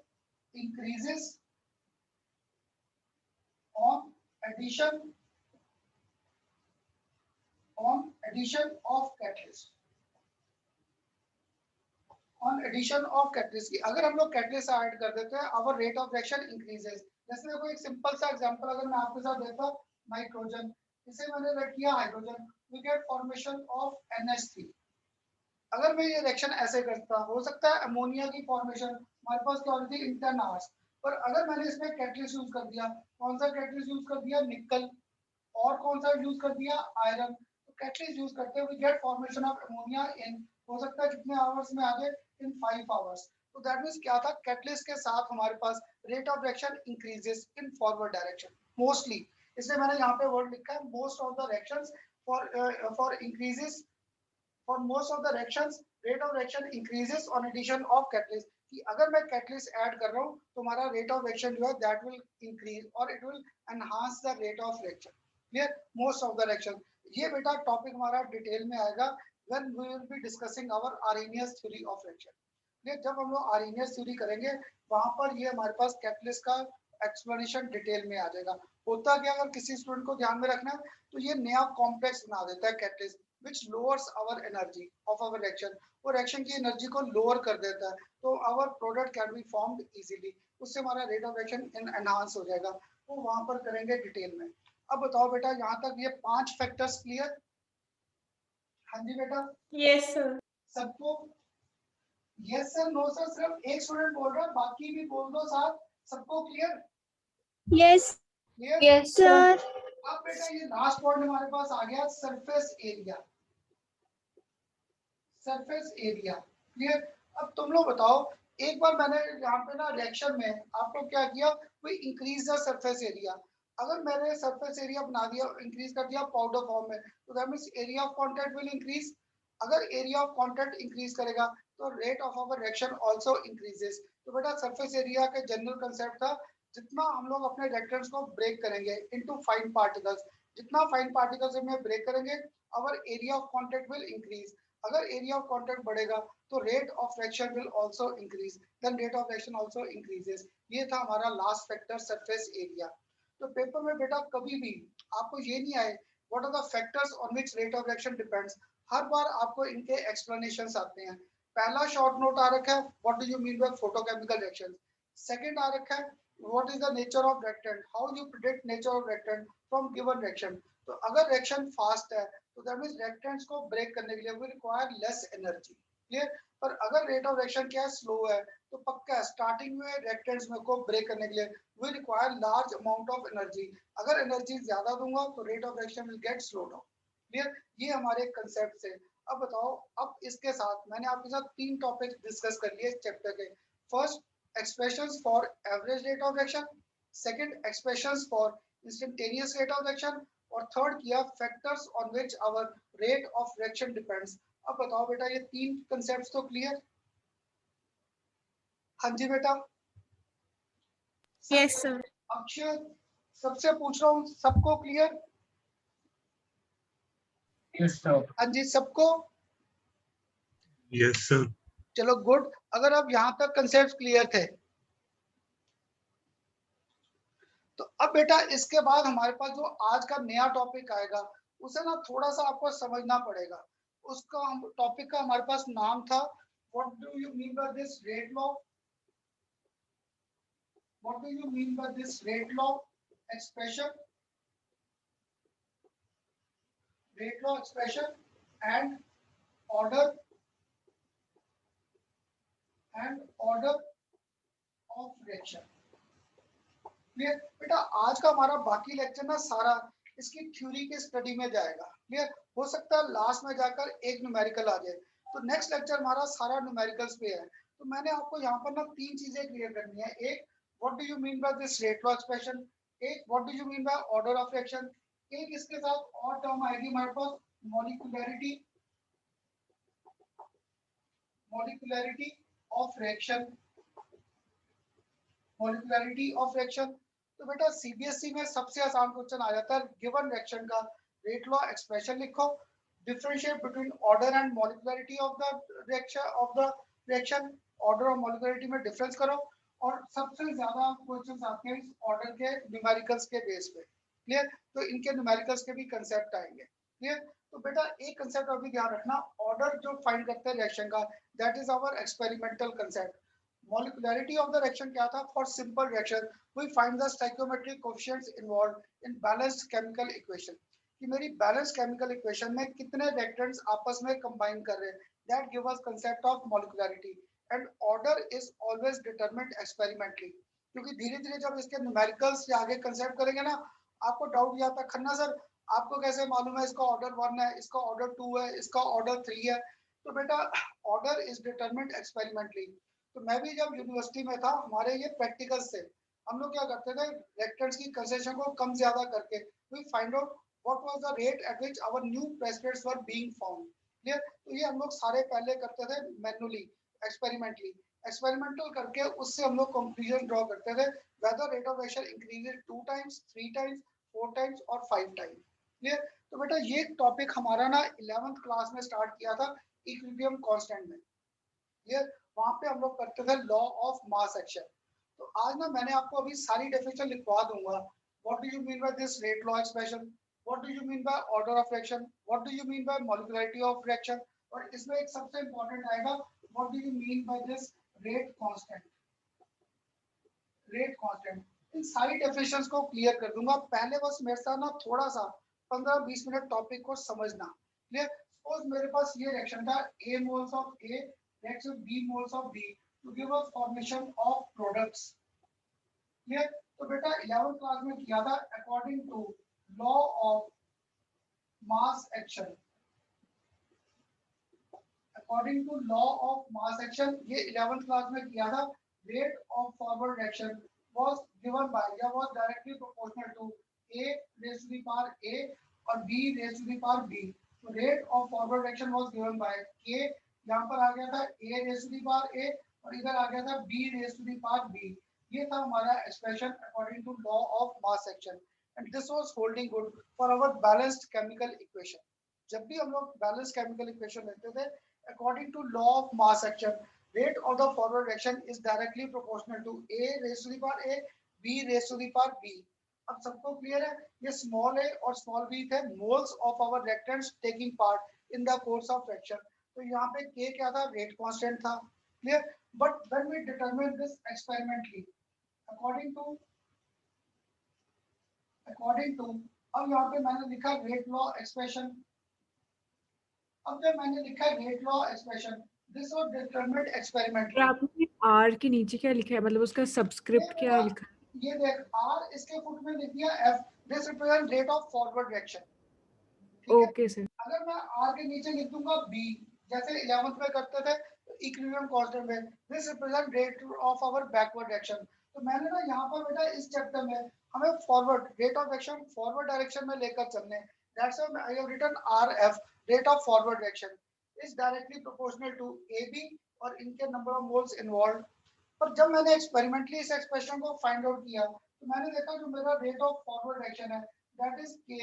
increases on addition of catalyst, on addition of catalyst की अगर हम लोग कैटलिस्ट ऐड कर देते हैं our rate of reaction increases। जैसे देखो एक सिंपल सा एग्जांपल अगर मैं आपके साथ देता हूं, नाइट्रोजन, इसे मैंने रख किया hydrogen, we get formation of NH3। अगर मैं ये रिएक्शन ऐसे करता, हो सकता है अमोनिया की फॉर्मेशन हमारे पास क्या होती है इन 10 आवर्स, पर अगर मैंने इसमें कैटलिस्ट यूज कर दिया, कौन सा कैटलिस्ट यूज कर दिया, निकल, और कौन सा यूज कर दिया, आयरन, तो कैटलिस्ट यूज करते हैं we get formation of ammonia in, हो सकता है कितने आवर्स में आ जाए, इन 5 आवर्स। तो दैट मींस क्या था, कैटलिस्ट के साथ हमारे पास rate of reaction increases in forward direction mostly, इसलिए मैंने यहाँ पे वर्ड लिखा है most of the reactions for increases, for most of the reactions rate of reaction increases on addition of catalyst, कि अगर मैं कैटलिस्ट ऐड कर रहा हूँ तो हमारा रेट ऑफ रिएक्शन जो है दैट विल इंक्रीज और it will enhance the rate of reaction. Clear? Most of the reaction, ये बेटा टॉपिक हमारा डिटेल में आएगा when we will be discussing our Arrhenius theory of reaction. Clear? जब हम लोग आर्हेनियस थ्योरी करेंगे वहां पर ये हमारे पास कैटलिस्ट का एक्सप्लेनेशन डिटेल में आ जाएगा। होता क्या, अगर किसी स्टूडेंट को ध्यान में रखना है तो ये नया कॉम्प्लेक्स बना देता है catalyst which lowers our energy of our reaction, वो रिएक्शन की एनर्जी को लोअर कर देता है, तो our product can be formed easily, उससे हमारा रेट ऑफ रिएक्शन एनहांस हो जाएगा, वो वहां पर करेंगे डिटेल में। अब बताओ बेटा यहाँ तक ये 5 फैक्टर्स क्लियर? हाँ जी बेटा? Yes sir. सबको यस सर, नो सर, सिर्फ एक स्टूडेंट बोल रहा है, बाकी भी बोल दो साथ, सबको clear? Yes clear? Yes sir. अब बेटा ये लास्ट पॉइंट हमारे पास आ गया, surface area, surface area. Clear? अब तुम लोग बताओ, एक बार मैंने यहाँ पे ना रिएक्शन में आपको क्या किया, we increase the surface area, अगर मैंने सरफेस एरिया बना दिया, इंक्रीज कर दिया पाउडर फॉर्म में, तो that means area of contact will increase, अगर एरिया ऑफ कांटेक्ट इंक्रीज करेगा तो rate of our reaction also increases. तो बेटा सरफेस एरिया का जनरल कांसेप्ट था, जितना हम लोग अपने रिएक्टेंट्स को ब्रेक करेंगे इनटू फाइन पार्टिकल्स, जितना फाइन पार्टिकल्स में ब्रेक करेंगे our area of contact will increase, अगर एरिया ऑफ कांटेक्ट बढ़ेगा तो rate of reaction will also increase, then rate of reaction also increases. ये था हमारा लास्ट फैक्टर, सरफेस एरिया। तो पेपर में बेटा कभी भी आपको ये नहीं आए what are the factors on which rate of reaction depends, हर बार आपको इनके एक्सप्लेनेशंस आते हैं। पहला शॉर्ट नोट आ रखा है what do you mean by photochemical reactions, second आ रखा है what is the nature of reactant, how you predict nature of reactant from given reaction. तो अगर रिएक्शन फास्ट है तो दैट मींस रिएक्टेंट्स को ब्रेक करने के लिए we require less energy. Clear? पर अगर रेट ऑफ रिएक्शन क्या स्लो है तो पक्का स्टार्टिंग में रिएक्टेंट्स में को ब्रेक करने के लिए we require large amount of energy, अगर एनर्जी ज्यादा दूंगा तो rate of reaction will get slow down. Clear? ये हमारे कांसेप्ट है। अब बताओ, अब इसके साथ मैंने आपके साथ 3 टॉपिक्स डिस्कस कर लिए इस चैप्टर के। First expressions for average rate of reaction, second expressions for instantaneous rate of reaction, और थर्ड किया factors on which hour rate of reaction depends. अब बताओ बेटा ये 3 कांसेप्ट्स तो क्लियर? हाँ जी बेटा? Yes sir. अक्षय सबसे पूछ रहा हूँ, सबको क्लियर? Yes sir. हाँ जी सबको? Yes sir. चलो गुड, अगर अब यहाँ तक कंसेप्ट क्लियर थे तो अब बेटा इसके बाद हमारे पास जो आज का नया टॉपिक आएगा उसे ना थोड़ा सा आपको समझना पड़ेगा। उसका टॉपिक का हमारे पास नाम था what do you mean by this rate law, what do you mean by this rate law expression, rate law expression and order of reaction. Clear? बेटा आज का हमारा बाकी लेक्चर ना सारा इसकी थ्योरी के स्टडी में जाएगा। क्लियर? हो सकता है लास्ट में जाकर एक न्यूमेरिकल आ जाए, तो नेक्स्ट लेक्चर हमारा सारा न्यूमेरिकल्स पे है। तो मैंने आपको यहाँ पर ना 3 चीजें क्लियर करनी है। एक, what do you mean by this rate law expression. एक, what do you mean by order of reaction. एक इसके साथ और टर्म आएगी हमारे पास, molecularity, molecularity of reaction, molecularity of reaction. तो बेटा सीबीएसई में सबसे आसान क्वेश्चन आ जाता है, गिवन रिएक्शन का रेट लॉ एक्सप्रेशन लिखो, differentiate between order and molecularity of the reaction, order और मॉलिक्यूलैरिटी में डिफरेंस करो। और सबसे ज्यादा क्वेश्चंस आते हैं इस ऑर्डर के न्यूमेरिकल्स के बेस पे। क्लियर? तो इनके न्यूमेरिकल्स के भी कंसेप्ट आएंगे। क्लियर? तो बेटा एक कंसेप्ट अभी ध्यान रखना, ऑर्डर जो फाइंड करते हैं रिएक्शन का, that is our experimental concept. Molecularity of the reaction क्या था? For simple reaction, we find the stoichiometric coefficients involved in balanced chemical equation. कि मेरी balanced chemical equation में कितने reactants आपस में combine कर रहे हैं, that give us concept of molecularity. And order is always determined experimentally. क्योंकि धीरे-धीरे जब इसके numericals से आगे concept करेंगे ना, आपको doubt ये आता है, खन्ना सर आपको कैसे मालूम है इसका order 1 है, इसका order 2 है, इसका order 3 है? तो बेटा order is determined experimentally. तो मैं भी जब यूनिवर्सिटी में था, हमारे ये प्रैक्टिकल्स थे, हम लोग क्या करते थे, रिएक्टेंट्स की कंसेंट्रेशन को कम ज्यादा करके we find out what was the rate at which our new precipitates were being found. Clear? तो ये हम लोग सारे पहले करते थे मैन्युअली, एक्सपेरिमेंटल करके उससे हम लोग कंक्लूजन ड्रॉ करते थे, whether rate of reaction increases 2 times, 3 times, 4 times और 5 टाइम्स। क्लियर? तो बेटा ये टॉपिक हमारा ना 11th क्लास में स्टार्ट किया था इक्विलिब्रियम कांस्टेंट में। क्लियर? वहां पे हम लोग करते थे लॉ ऑफ मास एक्शन। तो आज ना मैंने आपको अभी सारी डेफिनेशन लिखवा दूंगा, what do you mean by this rate law expression, what do you mean by order of reaction, what do you mean by molecularity of reaction, और इसमें एक सबसे इंपॉर्टेंट आएगा, what do you mean by this rate constant, rate constant. इन सारी definitions को clear कर दूंगा। पहले बस मेरे साथ ना थोड़ा सा 15-20 मिनट टॉपिक को समझना। क्लियर? सपोज मेरे पास ये रिएक्शन था, A moles of A reacts with B moles of B to give us formation of products. Clear? तो बेटा 11th क्लास में किया था according to law of mass action, according to law of mass action ये 11th class में किया था। Rate of forward reaction was given by या was directly proportional to A raised to the power A और B raised to the power B. तो rate of forward reaction was given by K, यहाँ पर आ गया था A raised to the power A और इधर आ गया था B raised to the power B। ये था हमारा expression according to law of mass action, and this was holding good for our balanced chemical equation. जब भी हम लोग बैलेंस्ड केमिकल इक्वेशन लेते थे, according to law of mass action, rate of the forward reaction is directly proportional to A raised to the power A, B raised to the power B. अब सबको clear है? ये small a और small b थे moles of our reactants taking part in the course of reaction. तो यहाँ पे k क्या था? रेट कांस्टेंट था। Clear? But when we determine this experimentally according to अब यहाँ पे मैंने लिखा रेट लॉ एक्सप्रेशन। अब जब मैंने लिखा rate law expression, this was determined experimentally. और आपने R के नीचे क्या लिखा है, मतलब उसका सबस्क्रिप्ट क्या लिखा है? ये देख, R इसके फुट में लिख दिया F, this represent rate of forward reaction. Okay sir. अगर मैं R के नीचे लिख दूंगा B, जैसे 11th में करते थे इक्विलिब्रियम कांस्टेंट में, this represent rate of our backward reaction. तो मैंने ना यहाँ पर बेटा इस चैप्टर में हमें forward rate of reaction forward direction में लेकर चलने, that's why I have written RF, rate of forward reaction is directly proportional to AB और इनके नंबर ऑफ मोल्स इन्वॉल्व। पर जब मैंने एक्सपेरिमेंटली इस एक्सप्रेशन को फाइंड आउट किया, तो मैंने देखा जो मेरा रेट ऑफ फॉरवर्ड रिएक्शन है दैट इज K,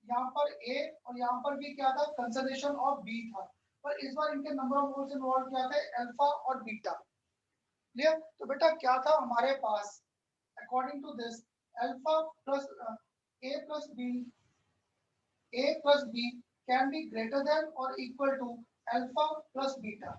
यहाँ पर A और यहाँ पर भी क्या था? कंसंट्रेशन ऑफ B था। पर इस बार इनके नंबर ऑफ मोल्स इन्वॉल्व क्या थे? अल्फा और बीटा। क्लियर? तो बेटा क्या था हमारे पास? According to this alpha plus A plus B can be greater than or equal to alpha plus beta.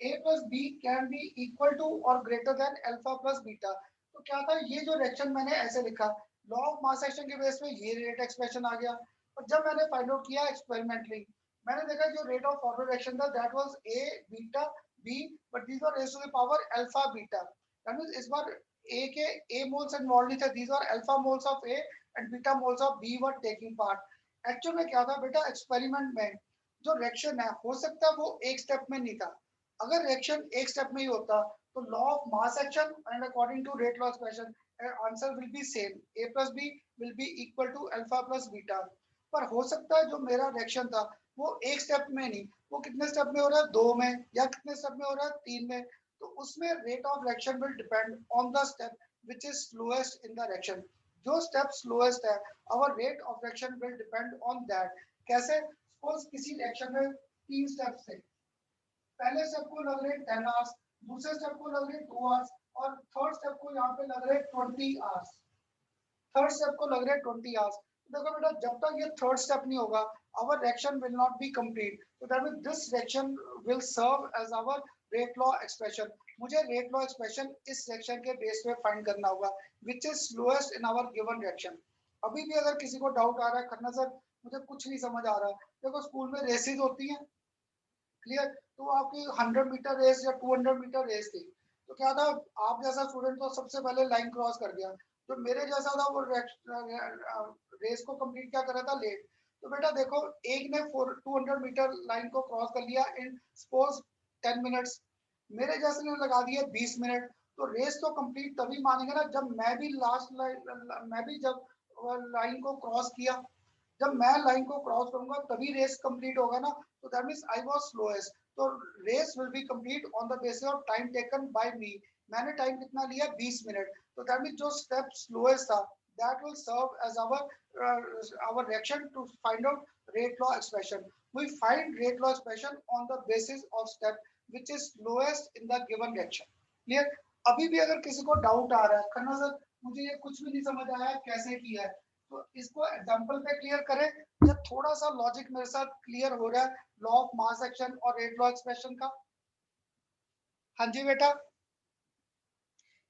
A plus B can be equal to or greater than alpha plus beta. तो क्या था? ये जो reaction मैंने ऐसे लिखा, law of mass action के base पे ये रेट एक्सप्रेशन आ गया। और जब मैंने फाइंड आउट किया एक्सपेरिमेंटली, मैंने देखा जो रेट ऑफ फॉरवर्ड रिएक्शन था that was A beta B, but these were raised to the power alpha beta. That means इस बार A के A मोल्स इन्वॉल्व थे, these were alpha moles of A and beta moles of B were taking part. Actual में क्या था बेटा? Experiment में जो रिएक्शन है हो सकता है वो एक स्टेप में नहीं था। अगर रिएक्शन एक स्टेप में ही होता तो law of mass action and according to rate law expression answer will be same, a plus b will be equal to alpha plus beta. पर हो सकता है जो मेरा रिएक्शन था वो एक स्टेप में नहीं, वो कितने स्टेप में हो रहा है, 2 में, या कितने स्टेप में हो रहा है, 3 में। तो उसमें rate of reaction will depend on the step which is slowest in the reaction. जो स्टेप स्लोएस्ट है hour rate of reaction will depend on that. कैसे? सपोज किसी रिएक्शन में 3 स्टेप्स थे, पहले स्टेप को लग रहे 10 आवर्स, दूसरे स्टेप को लग रहे 2 आवर्स, और थर्ड स्टेप को यहाँ पे लग रहे 20 आवर्स। थर्ड स्टेप को लग रहे 20 आवर्स। देखो बेटा, जब तक ये थर्ड स्टेप नहीं होगा our reaction will not be complete, so that means this reaction will serve as our rate law expression। मुझे rate law expression इस reaction के बेस पे फाइंड करना होगा which is slowest in our given reaction। अभी भी अगर किसी को डाउट आ रहा है खन्ना सर मुझे कुछ नहीं समझ आ रहा, देखो स्कूल में रेसेस होती हैं, क्लियर, तो आपकी 100 मीटर रेस या 200 मीटर रेस थी, तो क्या था, आप जैसा स्टूडेंट तो सबसे पहले लाइन क्रॉस कर गया, जो मेरे जैसा था वो रेस को कंप्लीट क्या कर रहा था, लेट। तो बेटा देखो, एक ने 200 मीटर लाइन को क्रॉस कर लिया इन सपोज 10 मिनट्स, मेरे जैसे ने लगा दिया 20 मिनट। तो रेस तो कंप्लीट तभी मानेंगे ना जब मैं भी जब लाइन को क्रॉस किया, जब मैं लाइन को क्रॉस करूंगा तभी रेस कंप्लीट होगा ना। तो that means I was slowest, तो race will be complete on the basis of time taken by me. मैंने टाइम कितना लिया, 20 मिनट। तो दैट मींस जो स्टेप स्लोएस्ट था that will serve as our reaction to find out rate law expression। We find rate law expression on the basis of step which is lowest in the given reaction। clear? अभी भी अगर किसी को doubt आ रहा है Khanna sir मुझे ये कुछ भी नहीं समझ आया कैसे किया है, तो इसको एग्जांपल पे क्लियर करें या थोड़ा सा लॉजिक मेरे साथ क्लियर हो रहा है लॉ ऑफ मास एक्शन और रेट लॉ एक्सप्रेशन का? हाँ जी बेटा,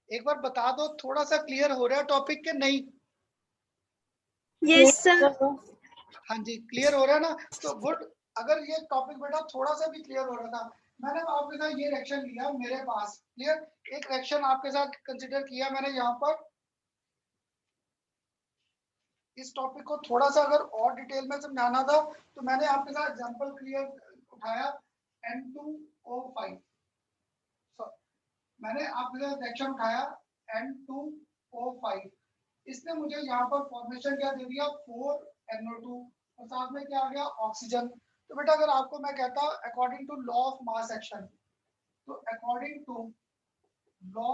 एक बार बता दो थोड़ा सा क्लियर हो रहा है टॉपिक के नहीं? Yes, sir. हाँ जी, क्लियर हो रहा है ना, तो गुड। अगर ये टॉपिक बेटा थोड़ा सा भी क्लियर हो रहा था, मैंने आपके साथ ये रिएक्शन लिया मेरे पास, क्लियर, एक रिएक्शन आपके साथ कंसीडर किया मैंने यहाँ पर। इस टॉपिक को थोड़ा सा अगर और डिटेल में समझाना था तो मैंने आपके साथ एग्जांपल क्लियर उठाया N2O5, मैंने आपके साथ रिएक्शन उठाया N2O5, इसने मुझे यहाँ पर फॉर्मेशन क्या दे दिया, 4NO2, और साथ में क्या आ गया, ऑक्सीजन। तो बेटा अगर आपको मैं कहता according to law of mass action, तो according to law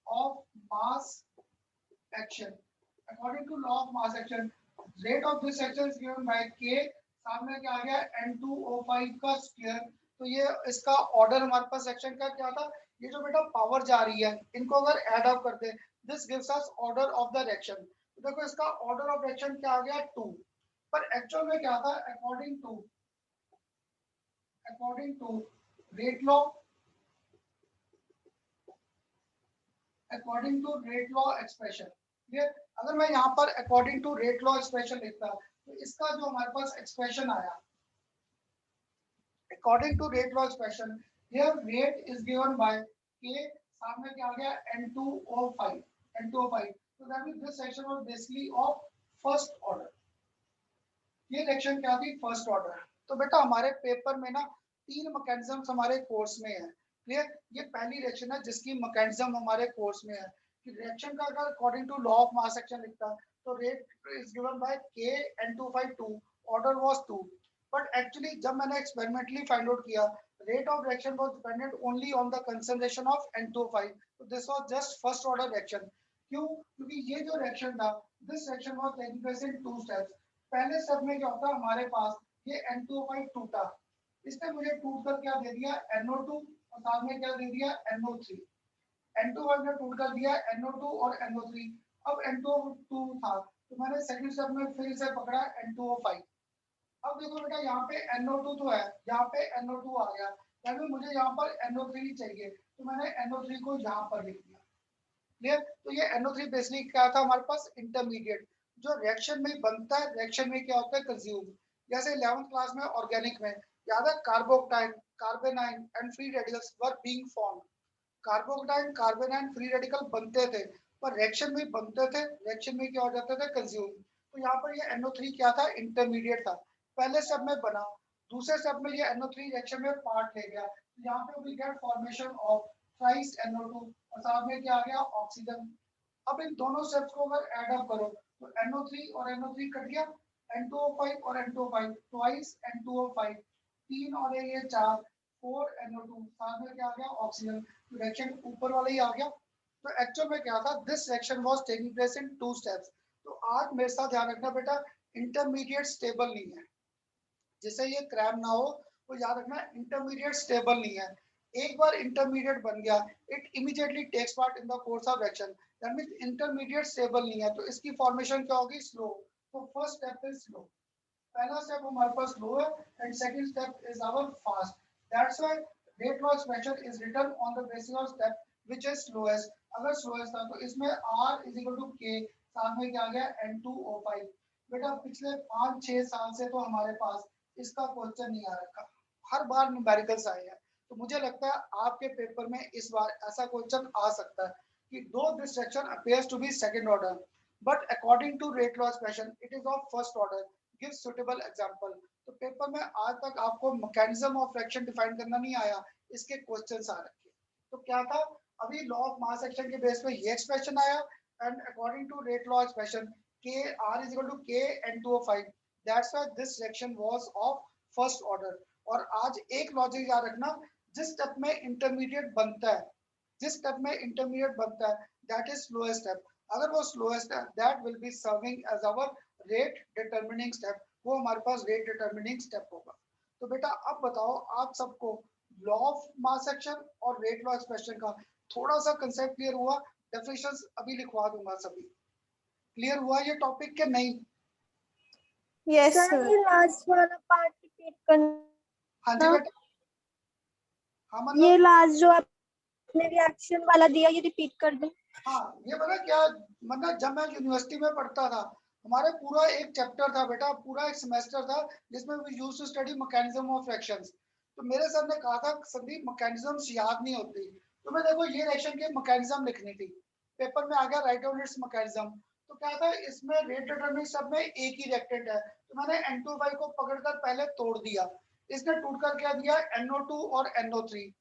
of mass action, according to law of mass action, rate of this action is given by k, सामने क्या आ गया N2O5 का स्क्वायर। तो ये इसका ऑर्डर हमारे पास सेक्शन का क्या था, ये जो बेटा पावर जा रही है इनको अगर ऐड अप करते हैं, this gives us order of the reaction. तो देखो इसका ऑर्डर ऑफ रिएक्शन क्या आ गया, 2, पर एक्चुअल में क्या था, according to rate law, according to rate law expression. Clear? अगर मैं यहाँ पर according to rate law expression लिखता तो इसका जो हमारे पास एक्सप्रेशन आया, according to rate law expression, here rate is given by k, सामने क्या आ गया N2O5, so that means this section was basically of first order। ये रिएक्शन क्या थी, फर्स्ट ऑर्डर। तो बेटा हमारे पेपर में ना 3 मैकेनिज्म्स हमारे कोर्स में है, क्लियर, ये पहली रिएक्शन है जिसकी मैकेनिज्म हमारे कोर्स में है कि रिएक्शन का अगर according to law of mass action लिखता तो rate is given by k N2O5, order was 2, but actually जब मैंने एक्सपेरिमेंटली फाइंड आउट किया rate of reaction was dependent only on the concentration of N2O5, तो this was just first order reaction. क्यों? क्योंकि ये जो रिएक्शन था, this reaction was taking place in 2 steps. पहले स्टेप में क्या होता है, हमारे पास ये N2O5 टूटा, इसने मुझे टूट कर क्या दे दिया, NO2, और साथ में क्या दे दिया, NO3। N2O5 ने टूट कर दिया NO2 और NO3। अब N2O2 था तो मैंने सेकंड स्टेप में फिर से पकड़ा N2O5। अब देखो बेटा यहाँ पे NO2 तो है, यहाँ पे NO2 आ गया, यानी मुझे यहाँ पर NO3 चाहिए, तो मैंने NO3 को यहाँ पर लिख दिया। क्लियर? तो ये NO3 बेसिकली क्या था हमारे पास, इंटरमीडिएट, जो रिएक्शन में बनता है, रिएक्शन में क्या होता है, कंज्यूम। जैसे 11th क्लास में ऑर्गेनिक में याद है, carbocation, carbanion and free radicals were being formed. Carbocation, carbanion, free radical बनते थे, पर रिएक्शन में बनते थे, रिएक्शन में क्या हो जाते थे, कंज्यूम। तो यहाँ पर ये NO3 क्या था, इंटरमीडिएट था, पहले स्टेप में बना, दूसरे स्टेप में ये NO3 रिएक्शन में पार्ट ले गया, तो यहाँ पे we get formation of thrice NO2 और साथ में क्या आ गया ऑक्सीजन। अब इन दोनों स्टेप्स को अगर ऐड अप करो तो NO3 और NO3 कट गया, N2O5 और N2O5 ट्वाइस N2O5, 3 और ये 4 4 NO2, साथ में क्या आ गया ऑक्सीजन। रिएक्शन ऊपर वाला ही आ गया। तो एक्चुअल में क्या था, this reaction was taking place in 2 steps. तो आज मेरे साथ ध्यान रखना बेटा, इंटरमीडिएट स्टेबल नहीं है, जिससे ये क्रैम ना हो, तो याद रखना इंटरमीडिएट स्टेबल नहीं है। एक बार इंटरमीडिएट बन गया, it immediately takes part in the course of action, that means intermediate stable नहीं है, तो इसकी फॉर्मेशन क्या होगी, स्लो। तो फर्स्ट स्टेप इज स्लो, पहला स्टेप हमारे पास स्लो है and second step is our fast. That's why rate law expression is written on the basis of step which is slowest. अगर स्लोएस्ट था तो इसमें r k, साथ में क्या आ गया N2O5। बेटा पिछले 5-6 साल से तो हमारे पास इसका क्वेश्चन नहीं आ रखा, हर बार न्यूमेरिकल्स आए हैं। तो मुझे लगता है आपके पेपर में इस बार ऐसा क्वेश्चन आ सकता है कि though this section appears to be second order but according to rate law expression it is of first order, give suitable example. तो पेपर में आज तक आपको मैकेनिज्म ऑफ रिएक्शन डिफाइन करना नहीं आया, इसके क्वेश्चंस आ रखे। तो क्या था, अभी लॉ ऑफ मास एक्शन के बेस पे ये एक्सप्रेशन आया and according to rate law expression k r is equal to k N2O5, that's why this reaction was of first order। और आज एक लॉजिक याद रखना, जिस स्टेप में इंटरमीडिएट बनता है, जिस स्टेप में इंटरमीडिएट बनता है दैट इज स्लोएस्ट स्टेप। अगर वो स्लोएस्ट है that will be serving as our rate determining step, वो हमारे पास रेट डिटरमिनिंग स्टेप होगा। तो बेटा अब बताओ आप सबको लॉ ऑफ मास एक्शन और रेट लॉ एक्सप्रेशन का थोड़ा सा कंसेप्ट क्लियर हुआ? डेफिनेशंस अभी लिखवा दूंगा, सभी क्लियर हुआ ये टॉपिक के नहीं? Yes, sir. ये लास्ट वाला पार्ट रिपीट करना। हाँ जी बेटा, हाँ मतलब ये लास्ट जो आपने रिएक्शन वाला दिया ये रिपीट कर दो। हाँ ये पता क्या, मतलब जब मैं यूनिवर्सिटी में पढ़ता था हमारे पूरा एक चैप्टर था बेटा, पूरा एक सेमेस्टर था जिसमें we used to study mechanism of reactions. तो मेरे सर ने कहा था संदीप मैकेनिज्म्स याद नहीं होती, तो मैं देखो ये रिएक्शन के मैकेनिज्म लिखनी थी, पेपर में आ गया राइट डाउन इट्स मैकेनिज्म। तो क्या था इसमें रेट डिटरमिनिंग सब में एक ही रिएक्टेंट है, तो मैंने N2O5 को पकड़कर पहले तोड़ दिया, इसने टूटकर क्या दिया NO2 और NO3।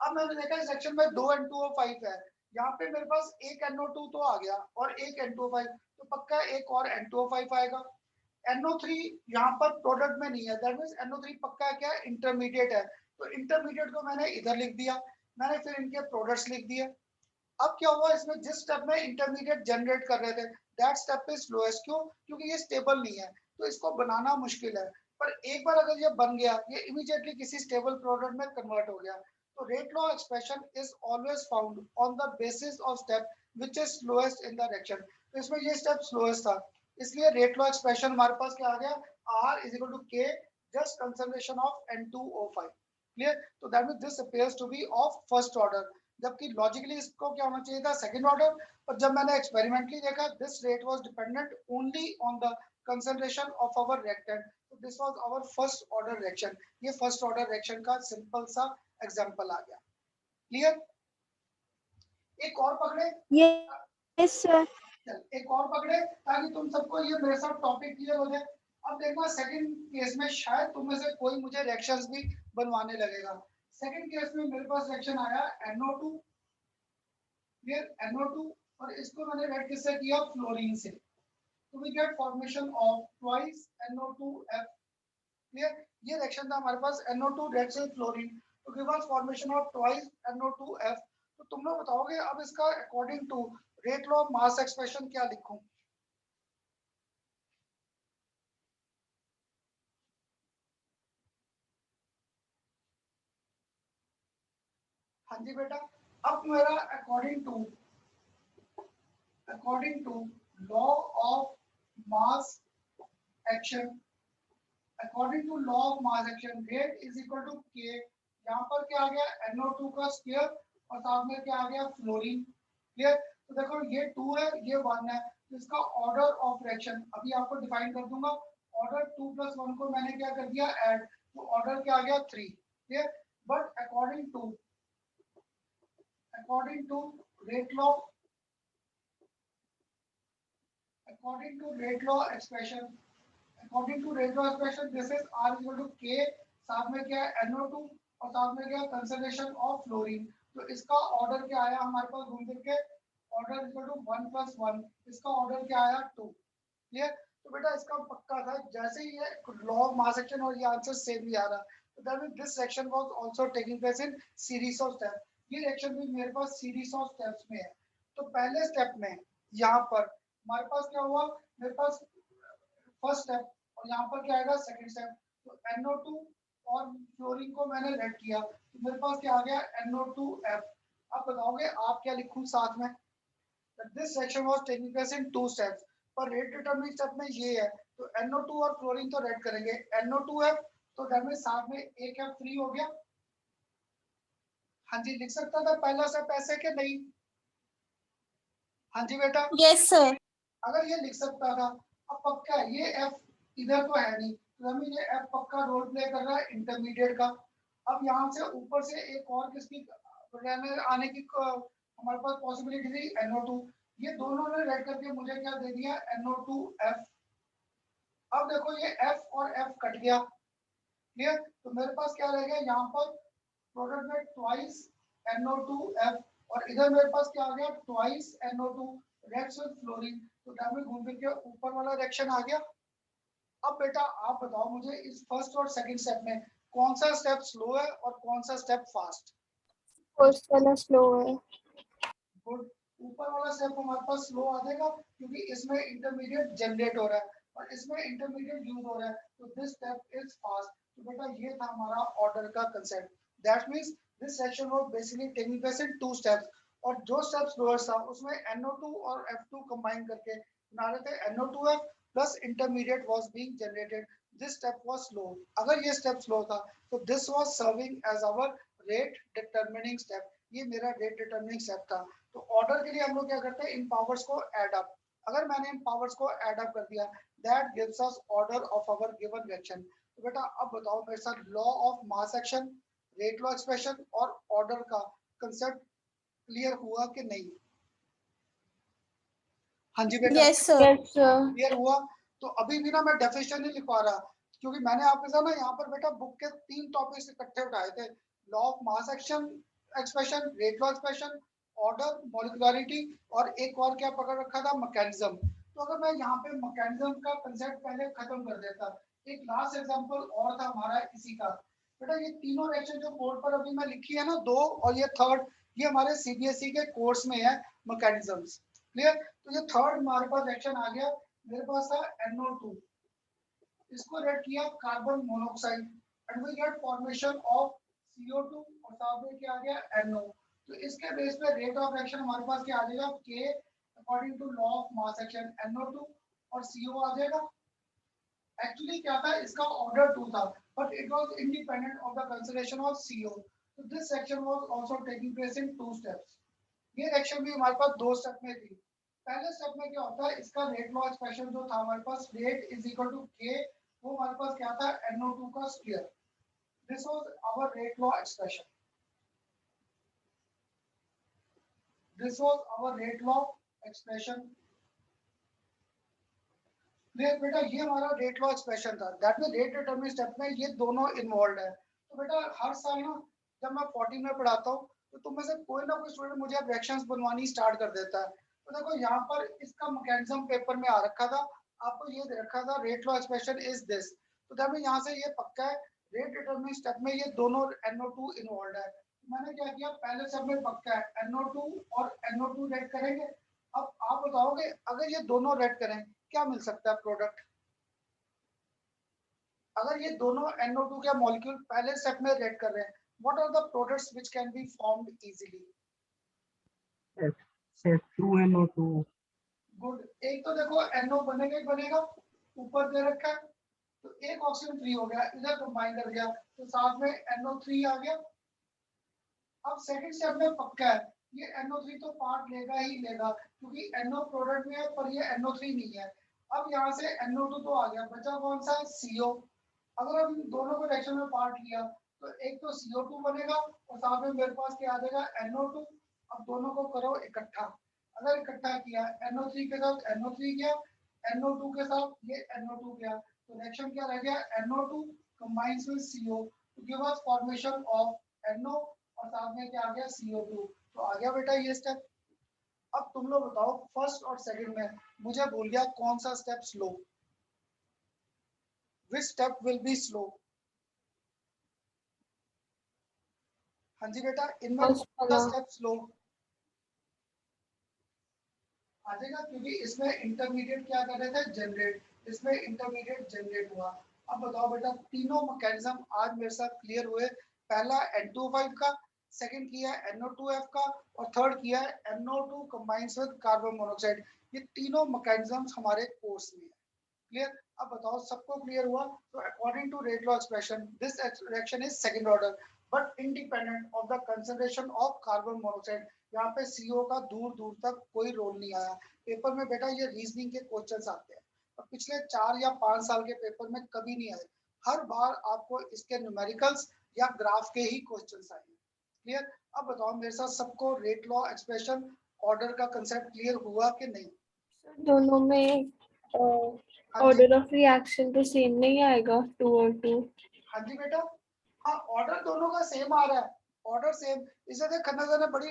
अब मैंने देखा इस सेक्शन में 2 N2O5 है, यहाँ पे मेरे पास एक NO2 तो आ गया और एक N2O5, तो पक्का एक और N2O5 आएगा। NO3 यहाँ पर प्रोडक्ट में नहीं है, दैट मींस NO3 पक्का क्या है, इंटरमीडिएट है, तो इंटरमीडिएट को मैंने इधर लिख दिया, मैंने फिर इनके प्रोडक्ट्स लिख दिए। अब क्या हुआ, इसमें जिस स्टेप में इंटरमीडिएट जनरेट कर रहे थे दैट स्टेप इज स्लोएस्ट, क्यों, क्योंकि ये स्टेबल नहीं है, तो इसको बनाना मुश्किल है। पर एक बार अगर ये बन गया, ये इमीडिएटली किसी स्टेबल प्रोडक्ट में कन्वर्ट हो गया। तो rate law expression is always found on the basis of step which is slowest in the reaction. तो इसमें ये स्टेप स्लोएस्ट था, इसलिए रेट लॉ एक्सप्रेशन हमारे पास क्या आ गया, R is equal to K just conservation of N2O5। Clear? तो that means this appears to be of first order, जबकि लॉजिकली इसको क्या होना चाहिए था, सेकंड ऑर्डर। पर जब मैंने एक्सपेरिमेंटली देखा this rate was dependent only on the concentration of our reactant, तो this was our first order reaction. ये फर्स्ट ऑर्डर रिएक्शन का सिंपल सा एग्जांपल आ गया। क्लियर? एक और पकड़े, यस सर। एक और पकड़े ताकि तुम सबको ये मेरे साथ टॉपिक क्लियर हो जाए। अब देखना सेकंड केस में शायद तुम में से कोई मुझे रिएक्शंस भी बनवाने लगेगा। सेकंड केस में मेरे पास रिएक्शन आया NO2, क्लियर, NO2, और इसको मैंने रेड किससे किया, फ्लोरीन से। तो we get formation of twice NO2F। Clear? ये रिएक्शन था हमारे पास NO2 रेड से फ्लोरीन, तो give us formation of twice NO2F। तो तुम लोग बताओगे अब इसका according to rate law of mass expression क्या लिखूं? हाँ जी बेटा, अब मेरा according to law of mass action, according to law of mass action rate is equal to k, यहाँ पर क्या आ गया NO2 का स्क्वायर और साथ में क्या आ गया फ्लोरीन। क्लियर? तो देखो ये 2 है ये 1 है, तो इसका ऑर्डर ऑफ रिएक्शन अभी आपको डिफाइन कर दूंगा। ऑर्डर 2 + 1 को मैंने क्या कर दिया ऐड, तो ऑर्डर क्या आ गया 3। Clear? But according to rate law, according to rate law expression, this is R is equal to K, साथ में क्या है NO2 और साथ में क्या कंसंट्रेशन ऑफ फ्लोरीन। तो इसका ऑर्डर क्या आया हमारे पास घूम फिर के, ऑर्डर इक्वल टू 1+1, इसका ऑर्डर क्या आया 2। क्लियर? तो बेटा इसका पक्का था, जैसे ही ये लॉ ऑफ मास एक्शन और ये आंसर सेम ही आ रहा, तो that means this reaction was also taking place in series of steps. ये रिएक्शन भी मेरे पास सीरीज ऑफ स्टेप्स में है। तो पहले स्टेप में यहाँ पर हमारे पास क्या हुआ, मेरे पास फर्स्ट स्टेप और यहाँ पर क्या आएगा सेकंड स्टेप। तो NO2 और फ्लोरीन को मैंने रेड किया, तो मेरे पास क्या आ गया NO2F। अब बताओगे आप क्या लिखूं साथ में, this section was taking place in 2 steps, पर रेट डिटरमिनिंग स्टेप में ये है। तो NO2 और फ्लोरीन तो रेड करेंगे, NO2F तो दैट मींस साथ में एक F फ्री हो गया। हाँ जी, लिख सकता था पहला स्टेप ऐसे कि नहीं? हाँ जी बेटा, यस सर। अगर ये लिख सकता था। अब पक्का है ये F इधर तो है नहीं, तो हमें ये F पक्का रोल प्ले कर रहा है इंटरमीडिएट का। अब यहाँ से ऊपर से एक और किसकी आने की हमारे पास पॉसिबिलिटी थी NO2, ये दोनों ने रेड करके मुझे क्या दे दिया NO2F। अब देखो ये F और F कट गया, क्लियर? तो मेरे पास क्या रह गया यहाँ पर प्रोडक्ट में ट्वाइस NO2F और इधर मेरे पास क्या आ गया twice NO2 reacts with fluorine. तो डायमंड घूम फिर के ऊपर वाला रिएक्शन आ गया। अब बेटा आप बताओ मुझे इस फर्स्ट और सेकंड स्टेप में कौन सा स्टेप स्लो है और कौन सा स्टेप फास्ट? फर्स्ट वाला स्लो है। गुड, ऊपर वाला स्टेप हमारे पास स्लो आ जाएगा क्योंकि इसमें इंटरमीडिएट जनरेट हो रहा है और इसमें इंटरमीडिएट यूज हो रहा है, तो दिस स्टेप इज फास्ट। तो बेटा ये था हमारा ऑर्डर का concept. That means this section was basically taking place in 2 steps, और जो स्टेप स्लोअर था उसमें NO2 और F2 कंबाइन करके बना रहे थे NO2F plus intermediate was being generated. This step was slow. अगर ये स्टेप स्लो था तो this was serving as our rate determining step, ये मेरा रेट डिटरमिनिंग स्टेप था। तो ऑर्डर के लिए हम लोग क्या करते हैं, इन पावर्स को ऐड अप। अगर मैंने इन पावर्स को ऐड अप कर दिया that gives us order of our given reaction. तो बेटा अब बताओ मेरे साथ law of mass action, rate law expression और ऑर्डर का कांसेप्ट क्लियर हुआ कि नहीं? हाँ जी बेटा, yes sir. Yes sir. Clear हुआ? तो अभी भी ना मैं डेफिनेशन नहीं लिखवा रहा क्योंकि मैंने आपके साथ ना यहाँ पर बेटा बुक के 3 टॉपिक्स इकट्ठे उठाए थे, law of mass action expression, rate law expression, order, molecularity और एक और क्या पकड़ रखा था मैकेनिज्म। तो अगर मैं यहाँ पे मैकेनिज्म का कांसेप्ट पहले खत्म कर देता, एक लास्ट एग्जांपल और था हमारा इसी का। बेटा ये तीनों रिएक्शन जो बोर्ड पर अभी मैं लिखी है ना 2 और ये थर्ड, ये हमारे सीबीएसई के कोर्स में है मैकेनिज्म्स। क्लियर? तो ये थर्ड हमारे पास रिएक्शन आ गया, मेरे पास था NO2, इसको रेड किया carbon monoxide and we get formation of CO2 और साथ में क्या आ गया NO। तो इसके बेस पे रेट ऑफ रिएक्शन हमारे पास क्या आ जाएगा K according to law of mass action, NO2 और CO आ जाएगा। एक्चुअली क्या था, इसका ऑर्डर 2 था but it was independent of the consideration of CO। तो this section was also taking place in 2 steps. ये रिएक्शन भी हमारे पास 2 स्टेप में थी। पहले स्टेप में क्या होता है, इसका रेट लॉ एक्सप्रेशन जो था हमारे पास rate is equal to K, वो हमारे पास क्या था NO2 का square. This was our rate law expression, this was our rate law expression. बेटा ये हमारा रेट लॉ एक्सप्रेशन था, that mean rate determining step में ये दोनों इन्वॉल्वड है। तो बेटा हर साल ना जब मैं 14 में पढ़ाता हूँ तो तुम में से कोई ना कोई स्टूडेंट मुझे अब रिएक्शंस बनवानी स्टार्ट कर देता है। तो देखो यहाँ पर इसका मैकेनिज्म पेपर में आ रखा था, आपको ये दे रखा था rate law expression is this. तो दैट मीन यहाँ से ये पक्का है रेट डिटरमिनिंग स्टेप में ये दोनों NO2 इन्वॉल्वड है। मैंने क्या किया, पहले स्टेप में पक्का है NO2 और NO2 रेड करेंगे। अब आप बताओगे अगर ये दोनों रेड करें क्या मिल सकता है प्रोडक्ट? अगर ये दोनों NO2 के मॉलिक्यूल पहले स्टेप में रेड कर रहे हैं, what are the products which can be formed easily? F2NO2। Good, एक तो देखो NO बनेगा ही बनेगा, ऊपर दे रखा है तो एक ऑक्सीजन फ्री हो गया, इधर कंबाइन कर गया तो साथ में NO3 आ गया। अब सेकंड स्टेप में पक्का है ये NO3 तो पार्ट लेगा ही लेगा क्योंकि NO प्रोडक्ट में है पर ये NO3 नहीं है। अब यहाँ से NO2 तो आ गया, बचा कौन सा CO। अगर हम इन दोनों को रिएक्शन में पार्ट लिया तो एक तो CO2 बनेगा और साथ में मेरे पास क्या आ जाएगा NO2। अब दोनों को करो इकट्ठा, अगर इकट्ठा किया NO3 के साथ NO3 गया, NO2 के साथ ये NO2 गया, तो रिएक्शन क्या रह गया NO2 combines with CO to give us formation of NO और साथ में क्या आ गया CO2। तो आ गया बेटा ये स्टेप। अब तुम लोग बताओ फर्स्ट और सेकंड में मुझे भूल गया कौन सा step slow, which step will be slow. हाँ जी बेटा, इनमें First कौन सा वाला। स्टेप स्लो आ जाएगा, क्योंकि इसमें इंटरमीडिएट क्या कर रहे थे, जनरेट, इसमें इंटरमीडिएट जनरेट हुआ। अब बताओ बेटा तीनों मैकेनिज्म आज मेरे साथ क्लियर हुए। पहला N25 का, सेकंड किया है NO2F का और थर्ड किया है NO2 combines with carbon monoxide. ये तीनों मैकेनिज्म्स हमारे कोर्स में है। क्लियर? अब बताओ सबको क्लियर हुआ? तो according to rate law expression this reaction is second order but independent of the concentration of carbon monoxide. यहाँ पे CO का दूर दूर तक कोई रोल नहीं आया। पेपर में बेटा ये रीजनिंग के क्वेश्चंस आते हैं और पिछले 4 या 5 साल के पेपर में कभी नहीं आए। हर बार आपको इसके न्यूमेरिकल्स या ग्राफ के ही क्वेश्चंस आए। क्लियर? अब बताओ मेरे साथ सबको रेट लॉ एक्सप्रेशन ऑर्डर का कंसेप्ट क्लियर हुआ कि नहीं? दोनों में हाँ जी, ऑर्डर ऑफ रिएक्शन तो सेम नहीं आएगा 2 और 2। हाँ जी बेटा, हाँ ऑर्डर दोनों का सेम आ रहा है, ऑर्डर सेम। इसे देख खन्ना सर ने बड़ी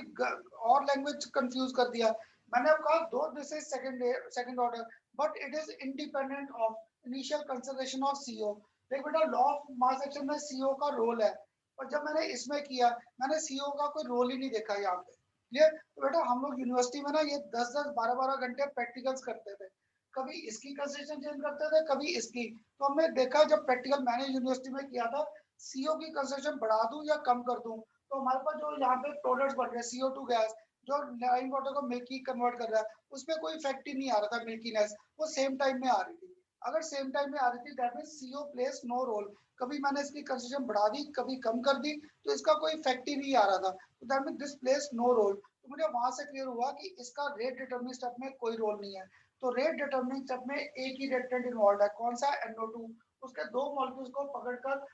और लैंग्वेज कंफ्यूज कर दिया। मैंने अब कहा दो this is second order but it is independent of initial concentration of CO। देख बेटा लॉ ऑफ मास एक्शन में CO का रोल है और जब मैंने इसमें किया मैंने CO का कोई रोल ही नहीं देखा यहाँ पे। क्लियर? तो बेटा हम लोग यूनिवर्सिटी में ना ये 10-10 12-12 घंटे प्रैक्टिकल्स करते थे, कभी इसकी कंसंट्रेशन चेंज करते थे कभी इसकी। तो हमने देखा जब प्रैक्टिकल मैंने यूनिवर्सिटी में किया था CO की कंसंट्रेशन बढ़ा दूं या कम कर दूं तो हमारे पास जो यहाँ पे प्रोडक्ट्स बन रहे हैं CO2 गैस जो लाइन वाटर को मिल्की कन्वर्ट कर रहा है उसमें कोई इफेक्ट ही नहीं आ रहा था, मिल्कीनेस वो सेम टाइम में आ रही थी। अगर सेम टाइम में आ रही थी that means CO plays no role. कभी मैंने इसकी कंसंट्रेशन बढ़ा दी कभी कम कर दी तो इसका कोई इफेक्ट ही नहीं आ रहा था, तो that means this plays no role. तो मुझे वहां से क्लियर हुआ कि इसका रेट डिटरमिनिंग स्टेप में कोई रोल नहीं है। तो रेट डिटरमिनिंग स्टेप में एक ही रिएक्टेंट इन्वॉल्व है, कौन सा? NO2। उसके दो मॉलिक्यूल्स को पकड़कर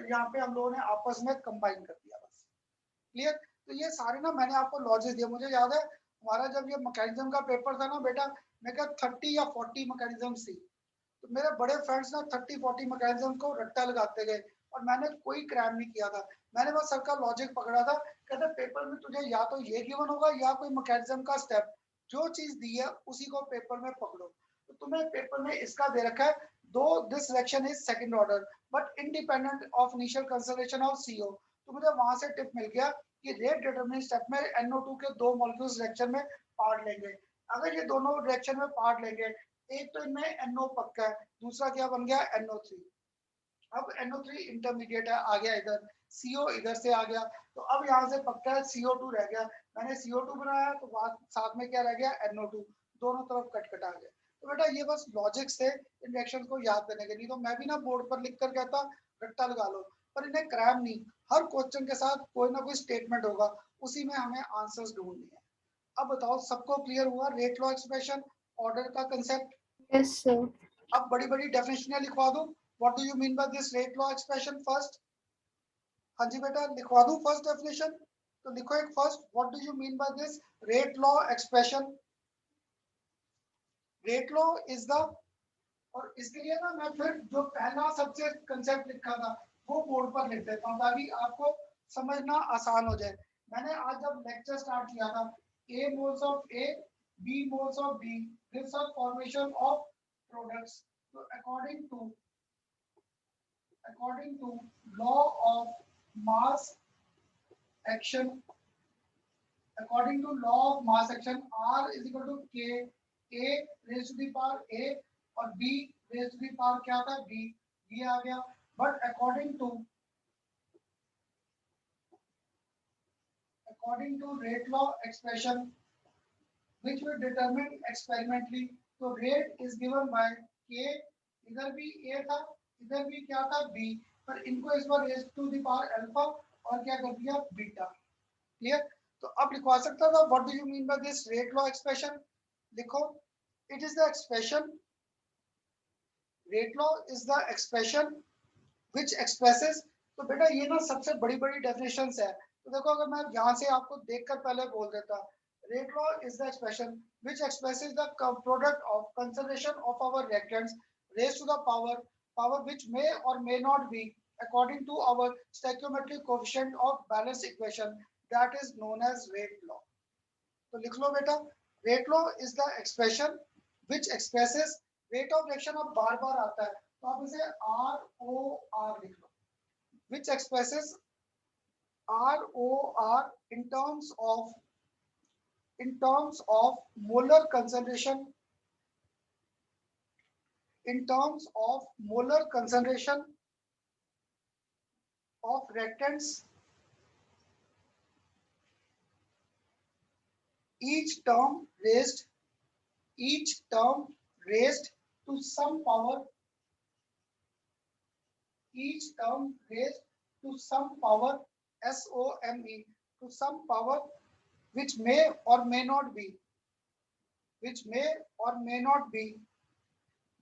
यहाँ पे हम लोगों ने आपस में कंबाइन कर दिया बस। क्लियर? तो ये सारे ना मैंने आपको लॉजिक दिए। मुझे याद है हमारा जब ये मैकेनिज्म का पेपर था ना बेटा, मैं क्या 30 या 40 मैकेनिज्म थी, तो मेरे बड़े फ्रेंड्स ना 30-40 मैकेनिज्म को रट्टा लगाते गए और मैंने कोई क्रैम नहीं किया था। मैंने बस सर का लॉजिक पकड़ा था, कहते पेपर में तुझे या तो ये गिवन होगा या कोई मैकेनिज्म का स्टेप, जो चीज दी है उसी को पेपर में पकड़ो। तो तुम्हें पेपर में इसका दे रखा है दो this reaction is second order but independent of initial concentration of CO। तो मुझे वहां से टिप मिल गया कि रेट डिटरमिनिंग स्टेप में NO2 के दो मॉलिक्यूल्स रिएक्शन में पार्ट लेंगे। अगर ये दोनों रिएक्शन में पार्ट लेंगे, एक तो इनमें NO पक्का है, दूसरा क्या बन गया NO3। अब NO3 इंटरमीडिएट है आ गया इधर, CO इधर से आ गया, तो अब यहाँ से पक्का है CO2 रह गया। मैंने CO2 बनाया तो साथ में क्या रह गया NO2, दोनों तरफ कट आ गया। तो बेटा ये बस लॉजिक से इन रिएक्शंस को याद करने के, नहीं तो मैं भी ना बोर्ड पर लिख कर कहता रट्टा लगा लो, पर इन्हें क्रैम नहीं, हर क्वेश्चन के साथ कोई ना कोई स्टेटमेंट होगा, उसी में हमें आंसर्स ढूंढने हैं। अब बताओ सबको क्लियर हुआ रेट लॉ एक्सप्रेशन ऑर्डर का कंसेप्ट? Yes sir. अब बड़ी बड़ी डेफिनेशन लिखवा दूं, what do you mean by this rate law expression first? हाँ जी बेटा लिखवा दूं फर्स्ट डेफिनेशन, तो लिखो एक first, what do you mean by this rate law expression? Rate law is the, और इसके लिए ना मैं फिर जो पहला सबसे कंसेप्ट लिखा था वो बोर्ड पर लिख देता हूँ ताकि आपको समझना आसान हो जाए। मैंने आज जब लेक्चर स्टार्ट किया था A moles of A, B moles of B gives us formation of products। तो according to law of mass action, according to law of mass action R is equal to K, A raised to the power A और B raised to the power क्या था B, ये आ गया। But according to rate law expression which we determine experimentally, तो rate is given by K, इधर भी A था इधर भी क्या था B, पर इनको इस बार raised to the power alpha और क्या कर दिया बीटा। क्लियर? तो अब लिखवा सकता था what do you mean by this rate law expression? लिखो it is the expression, rate law is the expression which expresses. तो बेटा ये ना सबसे बड़ी बड़ी डेफिनेशंस है, तो देखो अगर मैं यहाँ से आपको देखकर पहले बोल देता rate law is the expression which expresses the product of concentration of our reactants raised to the power which may और may not be according to our stoichiometric coefficient of balance equation that is known as rate law. तो लिख लो बेटा, rate law is the expression which expresses rate of reaction. अब बार बार आता है तो आप इसे ROR लिख लो, which expresses ROR in terms of molar concentration, in terms of molar concentration of reactants, each term raised to some power, each term raised to some power, SOME, to some power, which may or may not be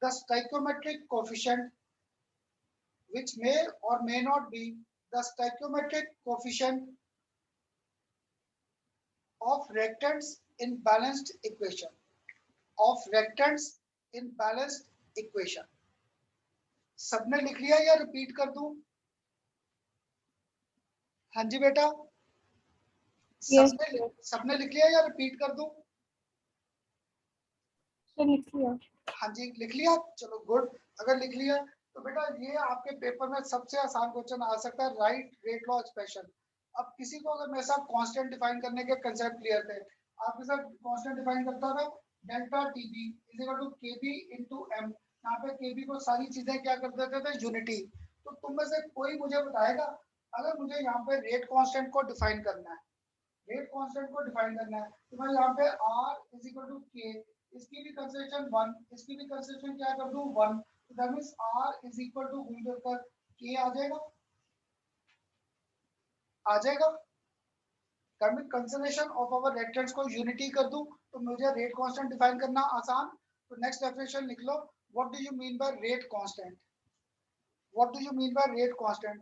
the stoichiometric coefficient, which may or may not be the stoichiometric coefficient of reactants in balanced equation, of reactants in balanced equation. सबने लिख लिया या repeat कर दूं? हाँ जी बेटा, सबने लिख लिया या रिपीट कर दूं? लिख लिया। हाँ जी लिख लिया, चलो गुड। अगर लिख लिया तो बेटा ये आपके पेपर में सबसे आसान क्वेश्चन आ सकता है, राइट रेट लॉ एक्सप्रेशन। अब किसी को अगर मेरे साथ कांस्टेंट डिफाइन करने के कंसेप्ट क्लियर थे, आपके साथ कांस्टेंट डिफाइन करता था delta TB is equal to KB into M. यहाँ पे केबी को सारी चीजें क्या कर देते थे, यूनिटी। तो तुम में से कोई मुझे बताएगा अगर मुझे यहाँ पे रेट कांस्टेंट को डिफाइन करना है, रेट कांस्टेंट को डिफाइन करना है तो मैं यहाँ पे r इज इक्वल टू के, इसकी भी कंसेंट्रेशन 1, इसकी भी कंसेंट्रेशन क्या कर दूं 1, तो that means r is equal to घूम फिर कर k आ जाएगा, that means concentration of our reactants को यूनिटी कर दूं तो मुझे रेट कांस्टेंट डिफाइन करना आसान। तो नेक्स्ट डेफिनेशन लिख लो, what do you mean by rate constant? What do you mean by rate constant?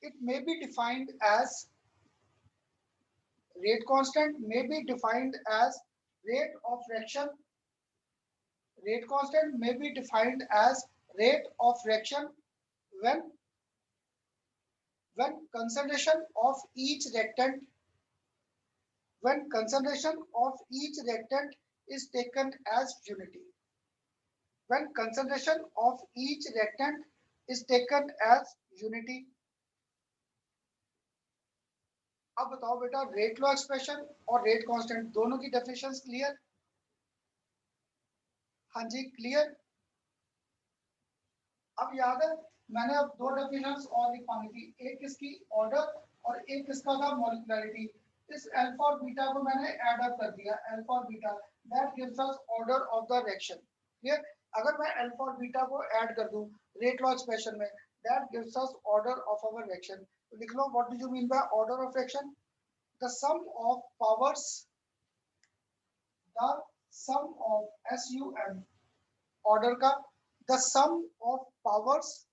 It may be defined as, rate constant may be defined as rate of reaction. Rate constant may be defined as rate of reaction when concentration of each reactant, when concentration of each reactant is taken as unity. When concentration of each reactant is taken as unity. अब बताओ बेटा, rate law expression और rate constant दोनों की definitions clear? हाँ जी clear. अब याद है मैंने अब दो डेफिनेशंस और लिखवानी थी, एक किसकी ऑर्डर और एक किसका था मॉलिक्युलरिटी। इस अल्फा और बीटा को मैंने ऐड अप कर दिया, अल्फा और beta, that gives us order of the reaction. Clear? अगर मैं अल्फा और बीटा को ऐड कर दूं रेट लॉ एक्सप्रेशन में, that gives us order of our reaction. तो लिख लो, what do you mean by order of reaction? The sum of powers, the sum of SUM order का, the sum of powers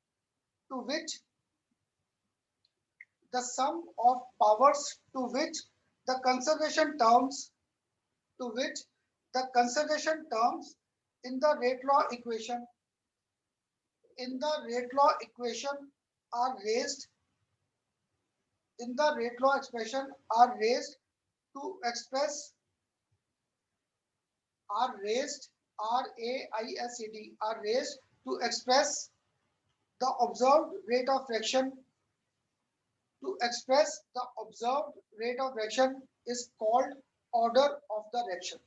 to which, the sum of powers to which the conservation terms, to which the conservation terms in the rate law equation, in the rate law equation are raised, in the rate law expression are raised to express, are raised, RAISED, are raised to express the observed rate of reaction. To express the observed rate of reaction is called order of the reaction,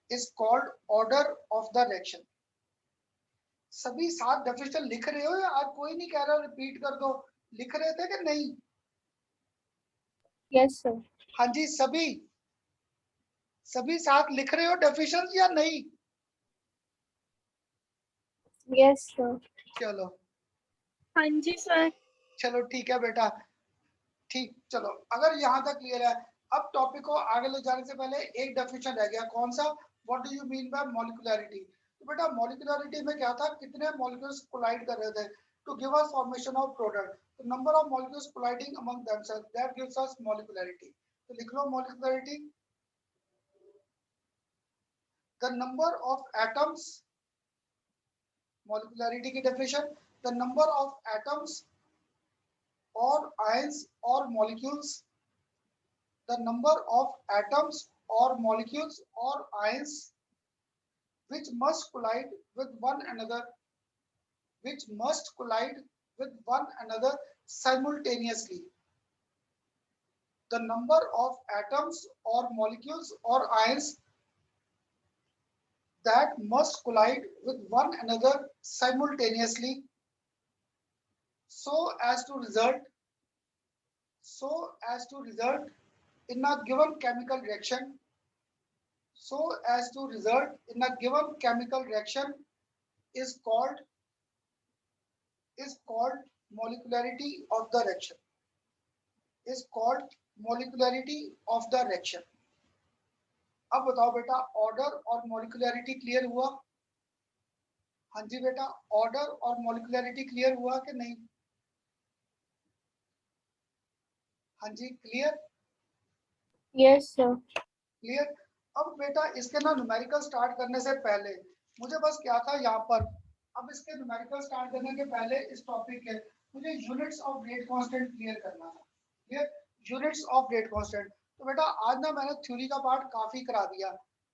is called order of the reaction. सभी सात definition लिख रहे हो या आज कोई नहीं कह रहा रिपीट कर दो? लिख रहे थे कि नहीं? Yes sir. हाँ जी, सभी साथ लिख रहे हो डेफिनेशंस या नहीं? Yes sir. चलो हाँ जी सर। चलो ठीक है बेटा, ठीक। चलो अगर यहाँ तक क्लियर है, अब टॉपिक को आगे ले जाने से पहले एक डेफिनेशन रह गया, कौन सा? What do you mean by molecularity? तो बेटा मॉलिक्युलरिटी में क्या था, कितने मॉलिक्यूल्स कोलाइड कर रहे थे to give us formation of product. तो number of molecules colliding among themself, that gives us molecularity. तो लिख लो molecularity, the number of atoms, molecularity की definition, the number of atoms or ions or molecules, the number of atoms or molecules or ions which must collide with one another, which must collide with one another simultaneously. The number of atoms or molecules or ions that must collide with one another simultaneously so as to result in a given chemical reaction, so as to result in a given chemical reaction is called molecularity of the reaction, is called molecularity of the reaction. अब बताओ बेटा, order और molecularity clear हुआ? हाँ जी बेटा, order और molecularity clear हुआ कि नहीं? हाँ जी, क्लियर? Yes, sir. क्लियर? अब बेटा इसके ना न्यूमेरिकल स्टार्ट करने से पहले मुझे बस क्या था यहाँ पर, अब इसके न्यूमेरिकल स्टार्ट करने के पहले इस टॉपिक के मुझे units of rate constant clear करना था। Clear? Units of rate constant. तो बेटा आज ना मैंने थ्योरी का पार्ट काफी करा दिया,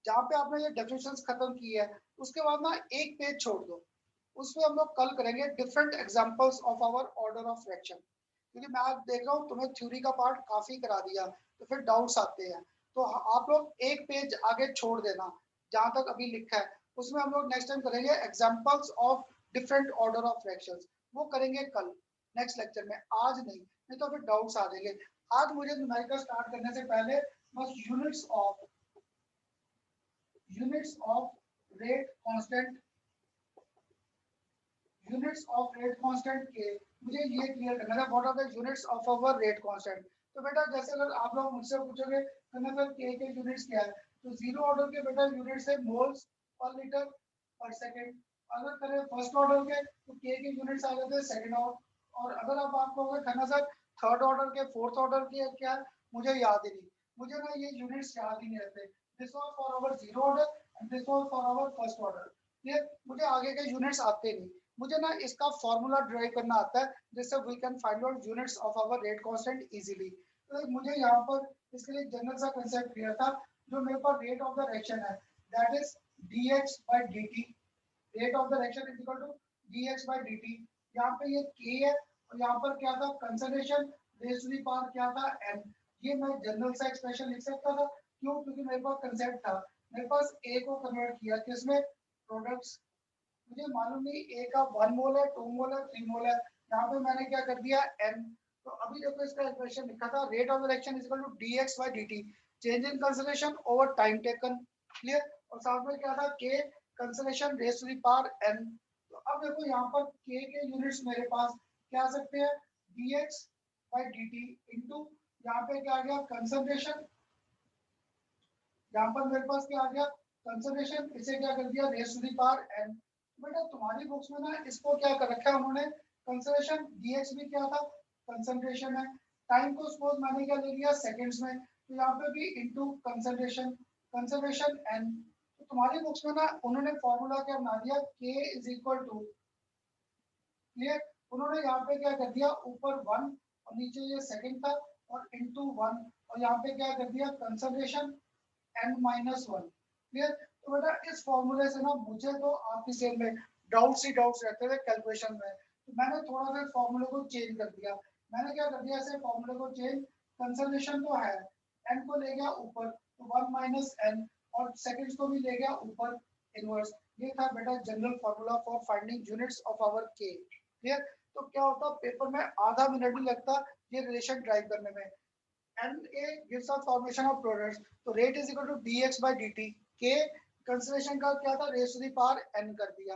जहाँ पे आपने ये डेफिनेशंस खत्म की है, उसके बाद ना एक पेज छोड़ दो, उसमें हम लोग कल करेंगे different examples of our order of fraction. क्योंकि मैं आज देख रहा हूँ तुम्हें थ्योरी का पार्ट काफी करा दिया, तो फिर डाउट्स आते हैं, तो आप लोग एक पेज आगे छोड़ देना जहां तक अभी लिखा है, उसमें हम लोग नेक्स्ट टाइम करेंगे examples of different order of fractions, वो करेंगे कल नेक्स्ट लेक्चर में, आज नहीं तो फिर डाउट्स आ जाएंगे। आज मुझे न्यूमेरिकल स्टार्ट करने से पहले बस units of rate constant, units of rate constant के मुझे ये क्लियर करना है, what are the units of our rate constant. तो बेटा जैसे अगर आप लोग मुझसे पूछोगे के यूनिट्स क्या है, तो जीरो ऑर्डर के बेटा यूनिट्स है मोल्स पर लीटर पर सेकंड। अगर करें फर्स्ट ऑर्डर के तो के यूनिट्स आ जाते हैं सेकंड ऑर्डर, और अगर आप आपको अगर करना सर थर्ड ऑर्डर के फोर्थ ऑर्डर के क्या है मुझे याद ही नहीं, मुझे ना ये यूनिट्स याद ही नहीं रहते। This was for our zero order and this was for our first order. ये मुझे आगे के यूनिट्स आते नहीं, मुझे ना इसका फॉर्मूला ड्राइव करना आता है जिससे we can find out units of our rate constant easily. तो मुझे यहाँ पर इसके लिए जनरल सा कांसेप्ट क्लियर था, जो मेरे पास रेट ऑफ द रिएक्शन है that is dx by dt, rate of the reaction is equal to dx by dt। यहाँ पे ये k है और यहाँ पर क्या था concentration raise to the power क्या था n। ये मैं जनरल सा एक्सप्रेशन लिख सकता था, क्यों? क्योंकि मेरे पास कंसेप्ट था, मेरे पास a को कन्वर्ट किया किसमें, प्रोडक्ट्स। मुझे मालूम नहीं ए का 1 मोल है 2 मोल है 3 मोल है, यहाँ पे मैंने क्या कर दिया n। तो अभी देखो इसका एक्सप्रेशन लिखा था rate of reaction is equal to dx by dt, change in concentration over time taken. Clear? और साथ में क्या था k concentration raise to the power n। तो अब देखो यहाँ पर k के यूनिट्स मेरे पास क्या आ सकते हैं, dx by dt इनटू यहाँ पे क्या आ गया कंसंट्रेशन, यहाँ पर मेरे पास क्या आ गया कंसंट्रेशन, इसे क्या कर दिया raise to the power n। बेटा तुम्हारी बुक्स में ना इसको क्या कर रखा है उन्होंने, कंसंट्रेशन dx भी क्या था कंसंट्रेशन है, टाइम को सपोज मैंने क्या ले लिया सेकंड्स में, तो यहाँ पे भी इनटू कंसंट्रेशन, कंसंट्रेशन n। तो तुम्हारी बुक्स में ना उन्होंने फॉर्मूला क्या बना दिया k is equal to, clear? उन्होंने यहाँ पे क्या कर दिया ऊपर 1 और नीचे ये सेकंड था और इनटू 1, और यहाँ पे क्या कर दिया कंसंट्रेशन n-1। क्लियर? तो बेटा इस फॉर्मूले से ना मुझे तो आपकी सेम में डाउट्स ही डाउट्स रहते थे कैलकुलेशन में, तो मैंने थोड़ा सा फॉर्मूले को चेंज कर दिया। मैंने क्या कर दिया ऐसे फॉर्मूले को चेंज, कंसंट्रेशन तो है n को ले गया ऊपर तो 1 माइनस n, और सेकंड्स को भी ले गया ऊपर इनवर्स। ये था बेटा general formula for finding units of our k। Clear? तो क्या होता पेपर में आधा मिनट भी लगता ये रिलेशन ड्राइव करने में। Na gives us formation of products, तो rate is equal to dx by dt, k concentration का क्या था raise to the power n कर दिया।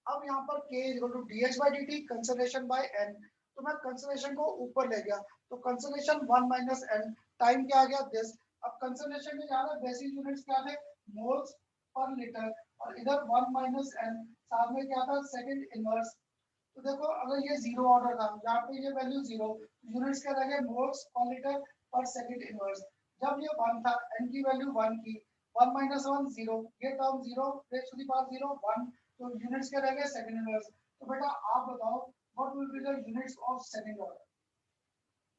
अब यहाँ पर k is equal to dx by dt concentration by n, तो मैं कंसंट्रेशन को ऊपर ले गया तो कंसंट्रेशन 1 माइनस n, टाइम क्या आ गया दिस। अब कंसंट्रेशन में ज्यादा बेसिक यूनिट्स क्या थे मोल्स पर लीटर, और इधर 1 माइनस n साथ में क्या था सेकंड इनवर्स। तो देखो अगर ये जीरो ऑर्डर था, यहाँ पे ये वैल्यू जीरो, यूनिट्स क्या रह गए मोल्स पर लीटर पर सेकंड इनवर्स। जब ये 1 था n की वैल्यू 1 की, 1 माइनस 1 0, ये term 0 raise to the power 0 1, तो यूनिट्स क्या रह गए सेकंड इनवर्स। तो बेटा आप बताओ what will be the units of second order.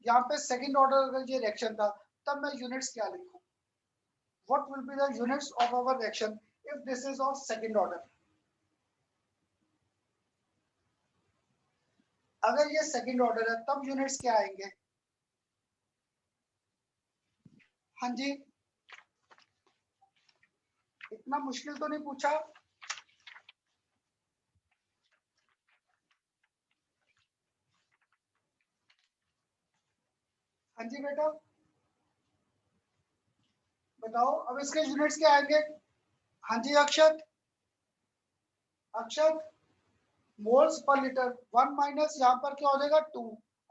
यहाँ पे सेकंड ऑर्डर अगर ये रिएक्शन था तब मैं यूनिट्स क्या लिखूं? What will be the units of our reaction if this is of second order? अगर ये सेकंड ऑर्डर है तब यूनिट्स क्या आएंगे? हाँ जी, इतना मुश्किल तो नहीं पूछा? हाँ जी बेटा बताओ, अब इसके यूनिट्स क्या आएंगे? हाँ जी अक्षत, अक्षत मोल्स पर लीटर, 1 माइनस यहाँ पर क्या हो जाएगा 2,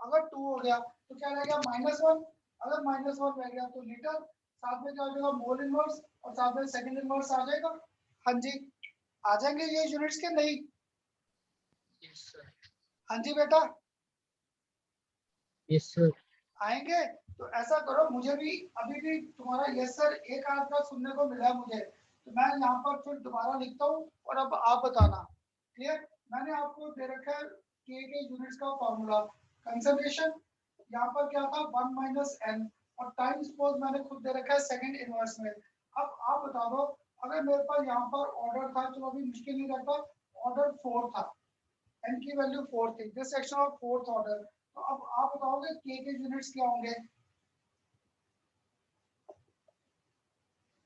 अगर 2 हो गया तो क्या रहेगा -1, अगर -1 रह गया तो लीटर, साथ में क्या हो जाएगा मोल इनवर्स और साथ में सेकंड इनवर्स आ जाएगा। हाँ जी आ जाएंगे ये यूनिट्स के नहीं? Yes sir. हाँ जी बेटा यस सर। आएंगे। तो ऐसा करो, मुझे भी अभी भी तुम्हारा यस सर एक आध बार सुनने को मिला है मुझे, तो मैं यहाँ पर फिर दोबारा लिखता हूँ और अब आप बताना। क्लियर? मैंने आपको दे रखा है के यूनिट्स का फॉर्मूला, कंसंट्रेशन यहाँ पर क्या था 1 माइनस एन, और टाइम सपोज मैंने खुद दे रखा है सेकंड इनवर्स में। अब आप बता दो, अगर मेरे पास यहाँ पर ऑर्डर था, तो अभी मुश्किल नहीं रहता, ऑर्डर 4 था, एन की वैल्यू 4 थी, this section of fourth order, तो अब आप बताओगे के यूनिट्स क्या होंगे?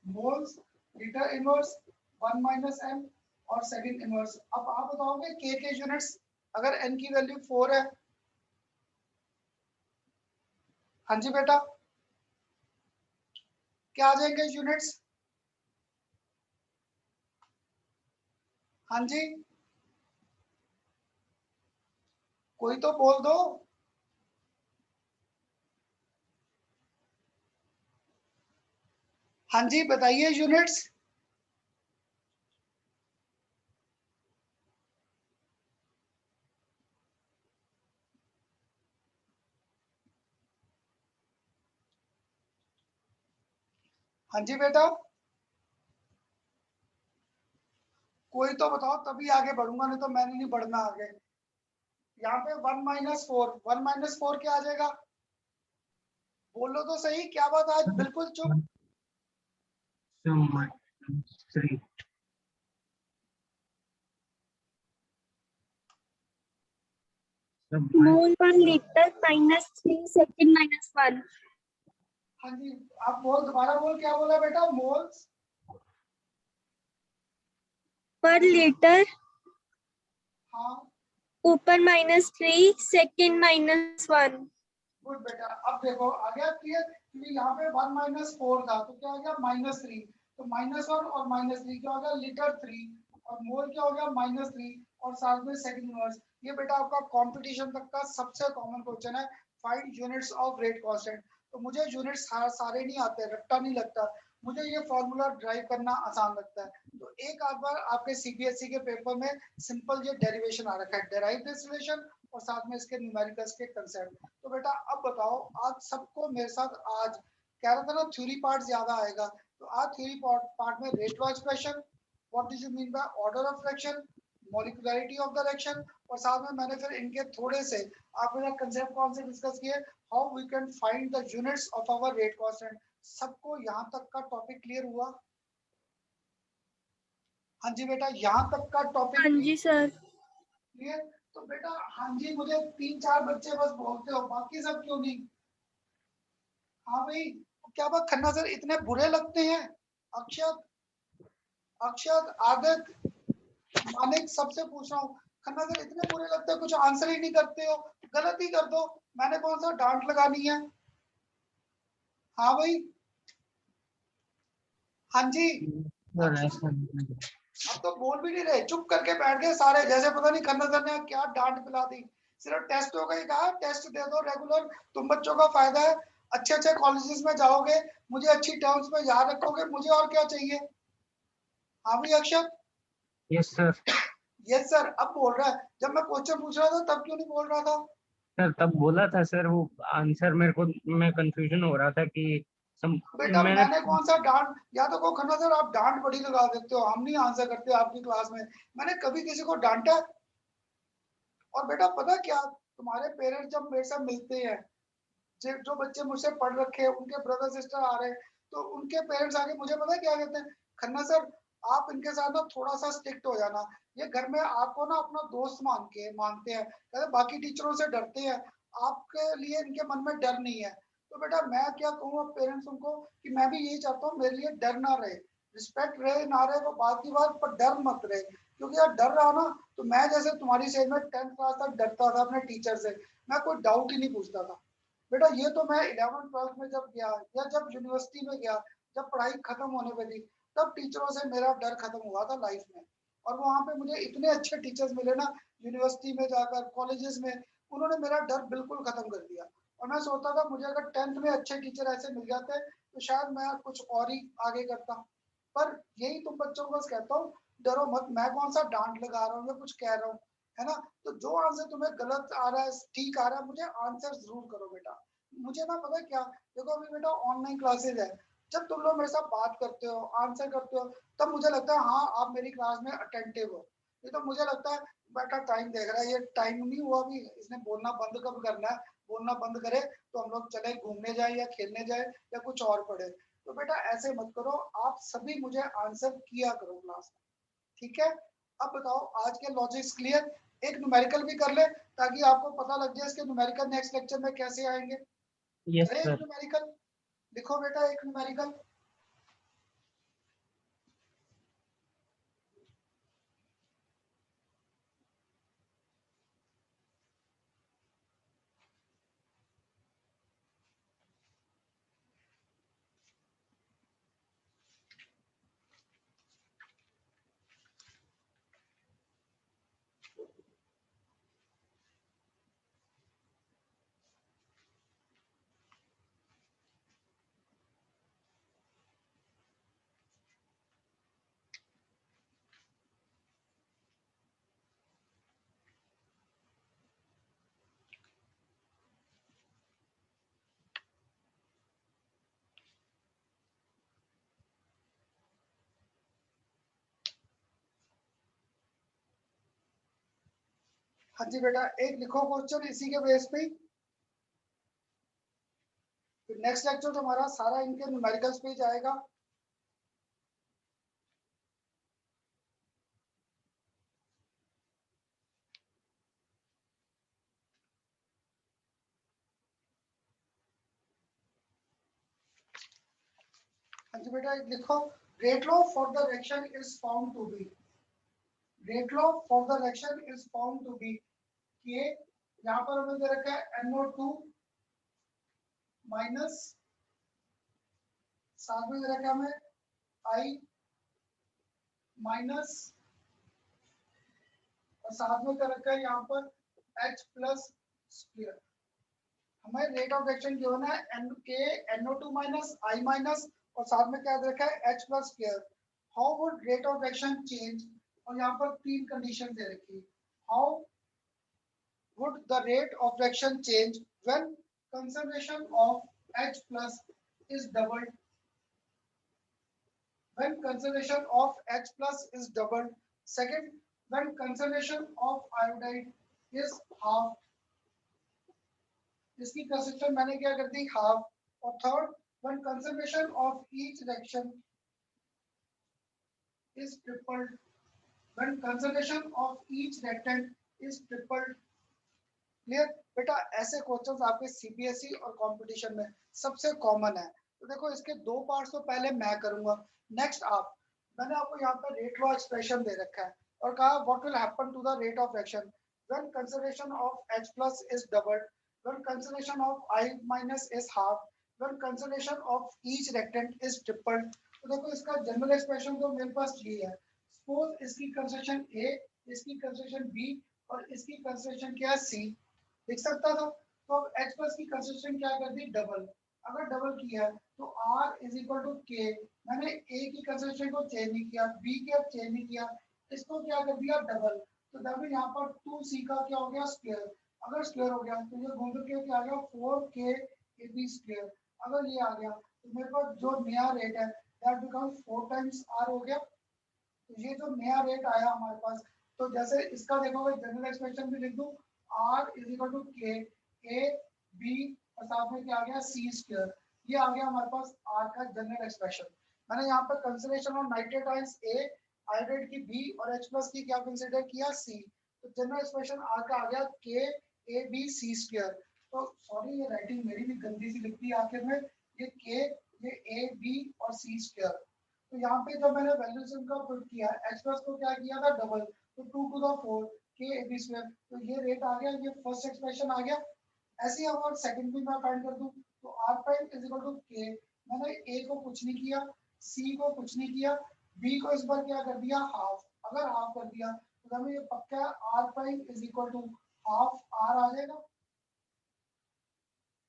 Moles, litre inverse, 1 minus n और सेकंड इनवर्स। अब आप बताओगे के यूनिट्स अगर एन की वैल्यू 4 है। हाँ जी बेटा क्या आ जाएंगे यूनिट्स? हाँ जी कोई तो बोल दो। हाँ जी बताइए यूनिट्स। हाँ जी बेटा कोई तो बताओ, तभी आगे बढ़ूंगा, नहीं तो मैंने नहीं बढ़ना आगे। यहाँ पे 1 माइनस 4, 1 माइनस 4 क्या आ जाएगा? बोलो तो सही, क्या बात आज बिल्कुल चुप? -3। मोल पर लीटर -3 सेकंड -1। हाँ जी आप बोल, दोबारा बोल, क्या बोला बेटा? मोल्स पर लीटर हाँ ऊपर -3 सेकंड -1। गुड बेटा। अब देखो आ गया क्लियर, क्योंकि यहाँ पे 1 माइनस 4 था तो क्या हो गया -3, तो -1 और -3 क्या हो गया लीटर 3, और मोल क्या हो गया -3 और साथ में सेकंड इनवर्स। ये बेटा आपका कंपटीशन तक का सबसे कॉमन क्वेश्चन है, find units of rate constant. तो मुझे यूनिट्स सारे नहीं आते, रट्टा नहीं लगता, मुझे ये फॉर्मूला ड्राइव करना आसान लगता है। तो एक आध बार आपके सीबीएसई के पेपर में सिंपल ये डेरिवेशन आ रखा है, डेराइव दिस रिलेशन और साथ में इसके न्यूमेरिकल्स के कंसेप्ट। तो बेटा अब बताओ, आज सबको मेरे साथ आज कह रहा था ना थ्योरी पार्ट ज्यादा आएगा, तो आज थ्योरी पार्ट में rate wise question, what do you mean by order of fraction, molecularity of the reaction, और साथ में मैंने फिर इनके थोड़े से आपने कंसेप्ट कौन से डिस्कस किए, how we can find the units of our rate constant. सबको यहाँ तक का टॉपिक क्लियर हुआ? हाँ जी बेटा यहाँ तक का टॉपिक हाँ जी सर। क्लियर? तो बेटा हाँ जी मुझे 3-4 बच्चे बस बोलते हो, बाकी सब क्यों नहीं? हाँ भाई क्या बात, खन्ना सर इतने बुरे लगते हैं? अक्षत, अक्षत, आदित, मानिक, सबसे पूछ रहा हूँ, खन्ना सर इतने बुरे लगते हैं, कुछ आंसर ही नहीं करते हो, गलत ही कर दो, मैंने कौन सा डांट लगानी है? हाँ भाई हाँ जी अब तो बोल भी नहीं रहे, चुप करके बैठ गए सारे, जैसे पता नहीं खन्ना सर ने क्या डांट पिला दी। सिर्फ टेस्ट हो गई, कहा टेस्ट दे दो रेगुलर, तुम बच्चों का फायदा है, अच्छे अच्छे कॉलेजेस में जाओगे, मुझे अच्छी टर्म्स में याद रखोगे, मुझे और क्या चाहिए? हाँ भाई अक्षर। Yes sir. यस सर अब बोल रहा है, जब मैं क्वेश्चन पूछ रहा था तब क्यों नहीं बोल रहा था? सर तब बोला था सर, वो आंसर मेरे को, मैं कंफ्यूजन हो रहा था कि बेटा मैंने मैंने कौन सा डांट, या तो को खन्ना सर आप डांट बड़ी लगा देते हो, हम नहीं आंसर करते आपकी क्लास में, मैंने कभी किसी को डांटा? और बेटा पता क्या, तुम्हारे पेरेंट्स जब मेरे से मिलते हैं जो बच्चे मुझसे पढ़ रखे हैं, उनके ब्रदर सिस्टर आ रहे हैं, तो उनके पेरेंट्स आके मुझे पता है क्या कहते हैं, खन्ना सर आप इनके साथ ना थोड़ा सा स्ट्रिक्ट हो जाना, ये घर में आपको ना अपना दोस्त मानते हैं, कहते बाकी टीचरों से डरते हैं, आपके लिए इनके मन में डर नहीं है। तो बेटा मैं क्या कहूँ अब पेरेंट्स उनको कि मैं भी यही चाहता हूँ मेरे लिए डर ना रहे, रिस्पेक्ट रहे ना रहे वो बात की बात, पर डर मत रहे, क्योंकि यार डर रहा ना तो मैं जैसे तुम्हारी सेज में 10th क्लास तक डरता था अपने टीचर से, मैं कोई डाउट ही नहीं पूछता था। बेटा ये तो मैं 11th 12th में जब गया या जब यूनिवर्सिटी में गया, जब पढ़ाई खत्म होने पे थी, तब टीचरों से मेरा डर खत्म हुआ था लाइफ में। और वहां पे मुझे इतने अच्छे टीचर्स मिले ना यूनिवर्सिटी में जाकर, कॉलेजेस में, उन्होंने मेरा डर बिल्कुल खत्म कर दिया। और मैं सोचता था मुझे अगर 10th में अच्छे टीचर ऐसे मिल जाते तो शायद मैं कुछ और ही आगे करता। पर यही तुम बच्चों को बस कहता हूँ, डरो मत, मैं कौन सा डांट लगा रहा हूँ या कुछ कह रहा हूँ, है ना। तो जो आंसर तुम्हें गलत आ रहा है ठीक आ रहा है, मुझे आंसर जरूर करो बेटा। मुझे ना पता है क्या, देखो अभी बेटा ऑनलाइन क्लासेज है, जब तुम लोग मेरे साथ बात करते हो, आंसर करते हो, तब मुझे लगता है हाँ आप मेरी क्लास में अटेंटिव हो। ये तो मुझे लगता है बेटा टाइम देख रहा है, ये टाइम नहीं हुआ अभी, इसने बोलना बंद कब करना है, बोलना बंद करे तो हम लोग चले घूमने जाए या खेलने जाए या कुछ और पढ़े। तो बेटा ऐसे मत करो, आप सभी मुझे आंसर किया करो क्लास में, ठीक है। अब बताओ आज के लॉजिक्स क्लियर, एक न्यूमेरिकल भी कर ले ताकि आपको पता लग जाए इसके न्यूमेरिकल नेक्स्ट लेक्चर में कैसे आएंगे। यस करे एक सर। न्यूमेरिकल, लिखो बेटा एक न्यूमेरिकल। हाँ जी बेटा एक लिखो क्वेश्चन इसी के बेस पे ही। नेक्स्ट लेक्चर तो हमारा सारा इनके न्यूमेरिकल्स पे ही जाएगा। हाँ जी बेटा एक लिखो, rate law for the reaction is found to be, rate law for the reaction is found to be, के यहाँ पर हमें दे रखा है NO2 माइनस, साथ में दे रखा है हमें I माइनस, और साथ में कर रखा है यहाँ पर H प्लस स्क्वायर। हमें रेट ऑफ रिएक्शन गिवन है NO2 माइनस I माइनस और साथ में क्या दे रखा है H plus square. How would rate of reaction change, और यहाँ पर तीन कंडीशन दे रखी है। How would the rate of reaction change when concentration of H plus is doubled? When concentration of H plus is doubled. Second, when concentration of iodide is half. इसकी concentration मैंने क्या कर दी half. और third, when concentration of each reaction is tripled. When concentration of each reactant is tripled. Clear बेटा, ऐसे questions आपके CBSE और competition में सबसे कॉमन है। तो देखो इसके दो पार्ट्स तो पहले मैं करूंगा, नेक्स्ट आप। मैंने आपको यहाँ पे रेट लॉ एक्सप्रेशन दे रखा है और कहा what will happen to the rate of reaction when concentration of H plus is doubled, when concentration of I minus is half, when concentration of each reactant is tripled. तो देखो इसका general expression तो मेरे पास ये है, suppose इसकी concentration A, इसकी concentration B और इसकी कंसंट्रेशन क्या है C, लिख सकता था। तो अब H प्लस की कंसिस्टेंट क्या कर दी डबल, अगर डबल किया तो R is equal to k, मैंने A की कंसिस्टेंट को चेंज नहीं किया, B के चेंज नहीं किया, इसको क्या कर दिया डबल। तो डबल यहाँ पर 2C का क्या हो गया स्क्वायर, अगर स्क्वायर हो गया तो ये घूम के क्या आ गया 4K AB स्क्वायर। अगर ये आ गया तो मेरे पास जो नया रेट है दैट बिकम्स 4 टाइम्स R हो गया। तो ये जो नया रेट आया हमारे पास, तो जैसे इसका देखोगे जनरल एक्सप्रेशन भी लिख दूं R इज इक्वल टू के, ए बी और साथ में क्या आ गया सी स्क्वायर। ये आ गया हमारे पास आर का जनरल एक्सप्रेशन। मैंने यहाँ पर consideration of nitrate ions A, iodide की बी और H प्लस की क्या कंसिडर किया सी। तो जनरल एक्सप्रेशन आर का आ गया के ए बी सी स्क्वायर। तो सॉरी ये राइटिंग मेरी भी गंदी सी लिखती है आखिर में, ये के ये ए बी और सी स्क्वायर। तो यहाँ पे जब मैंने वैल्यूज इनका पुट किया H प्लस को क्या किया था डबल, तो 2 to the 4 के ए बी स्क्वायर। तो ये रेट आ गया, ये फर्स्ट एक्सप्रेशन आ गया। ऐसे ही अगर सेकंड भी मैं फाइंड कर दूं तो r prime is equal to k, मैंने a को कुछ नहीं किया, c को कुछ नहीं किया, b को इस बार क्या कर दिया हाफ। अगर हाफ कर दिया तो हमें ये पक्का r prime is equal to half r आ जाएगा।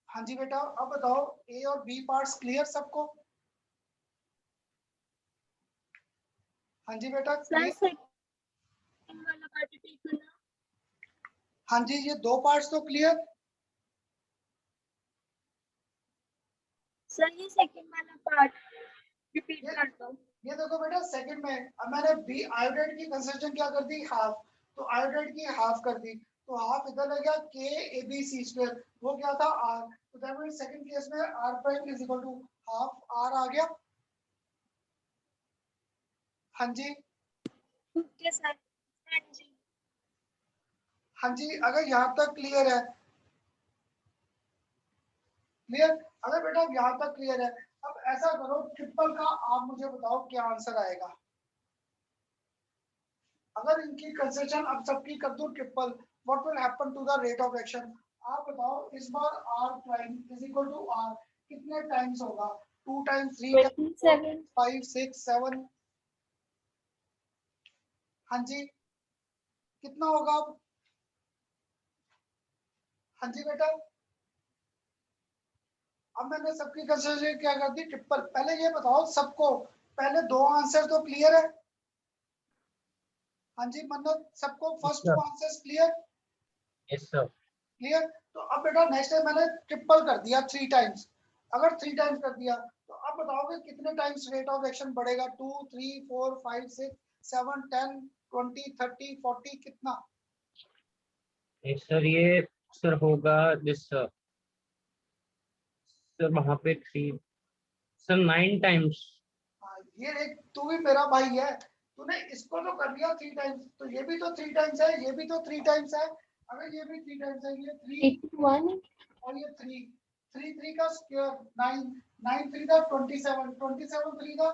हाँ जी बेटा, अब बताओ a और b पार्ट्स क्लियर सबको? हाँ जी बेटा क्लियर? वाला पार्ट रिपीट करना। हाँ जी, ये दो पार्ट्स तो क्लियर? सर ये सेकंड वाला पार्ट रिपीट ये- कर दो। ये देखो बेटा सेकंड में अब मैंने बी आयोडाइड की कंसंट्रेशन क्या कर दी हाफ, तो आयोडाइड की हाफ कर दी, तो हाफ इधर लग गया के ए बी सी स्क्वायर, वो क्या था आर। तो दैट मींस सेकंड केस में R prime is equal to half R आ गया। हाँ जी, ओके सर। हाँ जी। हाँ जी, अगर यहाँ तक क्लियर है, क्लियर? अगर बेटा यहाँ तक क्लियर है, अब ऐसा करो ट्रिपल का आप मुझे बताओ क्या आंसर आएगा। अगर इनकी कंसेशन अब सबकी कर दूं triple, what will happen to the rate of action? आप बताओ इस बार r prime is equal to r कितने टाइम्स होगा? 2 टाइम्स 3 टाइम्स 27। 5 6 7। हाँ जी, कितना होगा अब? हाँ जी बेटा, अब मैंने सबकी कंसेशन क्या कर दी ट्रिपल। पहले ये बताओ सबको, पहले दो आंसर तो क्लियर है? हाँ जी मन्नत, सबको first two answers clear? Yes sir. Clear? तो अब बेटा नेक्स्ट टाइम मैंने ट्रिपल कर दिया 3 टाइम्स। अगर 3 टाइम्स कर दिया तो अब बताओगे कितने टाइम्स रेट ऑफ एक्शन बढ़ेगा? 2 3 4 5 6 7 10 20 30 40 कितना? यस सर, ये सर होगा दिस सर वहां पे 3 सर 9 टाइम्स। हाँ, ये एक तू भी मेरा भाई है, तूने इसको तो कर लिया 3 टाइम्स, तो ये भी तो 3 टाइम्स है, ये भी तो 3 टाइम्स है। अगर ये भी 3 टाइम्स है, ये 3 81। और ये 3 3 3 का स्क्वायर 9 9 3 का 27 27 3 का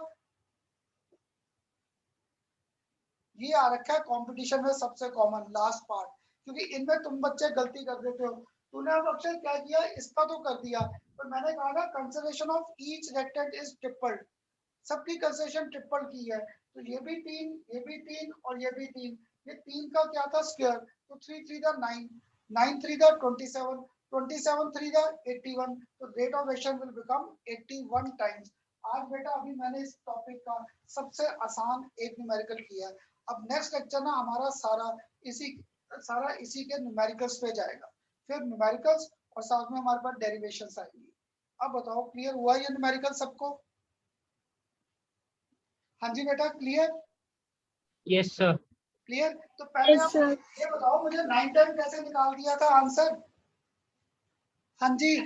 ये आ रखा है कंपटीशन में सबसे कॉमन लास्ट पार्ट, क्योंकि इनमें तुम बच्चे गलती कर देते हो। तूने अब अक्षर क्या किया, इसका तो कर दिया, पर मैंने कहा ना consideration of each reactant is tripled, सबकी कंसिडरेशन ट्रिपल की है। तो ये भी 3 ये भी 3 और ये भी 3, ये 3 का क्या था स्क्वायर, तो 3 3 का 9 9 3 का 27 27 3 का 81, तो rate of action will become 81 times. आज बेटा अभी मैंने इस टॉपिक का सबसे आसान एक न्यूमेरिकल किया है। अब नेक्स्ट लेक्चर ना हमारा सारा इसी के न्यूमेरिकल्स पे जाएगा, फिर न्यूमेरिकल्स और साथ में हमारे पास डेरिवेशंस आएंगी। अब बताओ क्लियर हुआ ये न्यूमेरिकल सबको? हाँ जी बेटा क्लियर? Yes sir. क्लियर? तो पहले Yes, आप sir. ये बताओ मुझे 9 टाइम कैसे निकाल दिया था आंसर? हाँ जी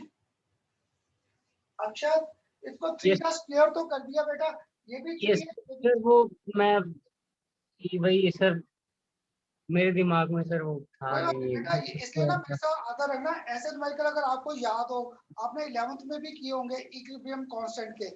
अक्षर, इसको 3 Yes. का स्क्वायर तो कर दिया बेटा, ये भी 3 यस है। सर, वो मैं वही सर मेरे दिमाग में सर वो था कोई बात नहीं ये बेटा, इसलिए ना मेरे साथ आता रहना। ऐसे न्यूमेरिकल अगर आपको याद हो, आपने 11th में भी किए होंगे इक्विलिब्रियम कांस्टेंट के,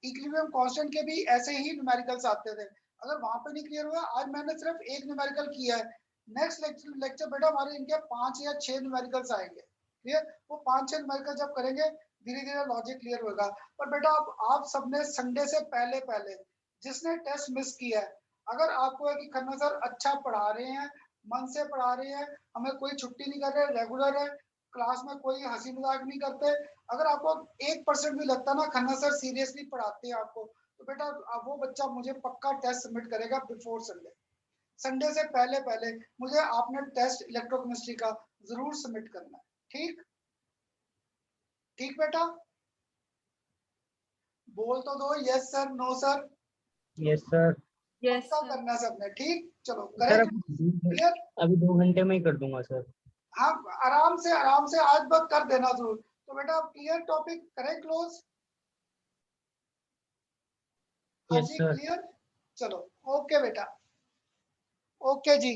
इक्विलिब्रियम कांस्टेंट के भी ऐसे ही न्यूमेरिकल्स आते थे। अगर वहां पे नहीं क्लियर हुआ, आज मैंने सिर्फ एक न्यूमेरिकल किया है। नेक्स्ट लेक्चर बेटा हमारे इनके 5 या 6 न्यूमेरिकल्स आएंगे। क्लियर? वो 5-6 न्यूमेरिकल जब करेंगे धीरे धीरे लॉजिक क्लियर होगा। पर बेटा आप सबने संडे से पहले पहले जिसने टेस्ट मिस किया है, अगर आपको है कि खन्ना सर अच्छा पढ़ा रहे हैं, मन से पढ़ा रहे हैं, हमें कोई छुट्टी नहीं कर रहे, रेगुलर है, क्लास में कोई हंसी मजाक नहीं करते, अगर आपको 1% भी लगता ना खन्ना सर सीरियसली पढ़ाते हैं आपको, तो बेटा वो बच्चा मुझे पक्का टेस्ट सबमिट करेगा बिफोर संडे। संडे से पहले पहले मुझे आपने टेस्ट इलेक्ट्रोकेमिस्ट्री का जरूर सबमिट करना है। ठीक ठीक बेटा, बोल तो दो yes sir no sir. Yes sir. पक्का करना है सबने। ठीक चलो सर करेंगे। क्लियर? अभी 2 घंटे में ही कर दूंगा सर। हाँ आराम से आज बस कर देना जरूर। तो बेटा क्लियर टॉपिक करें क्लोज? हाँ यस जी सर। क्लियर, चलो ओके बेटा, ओके जी।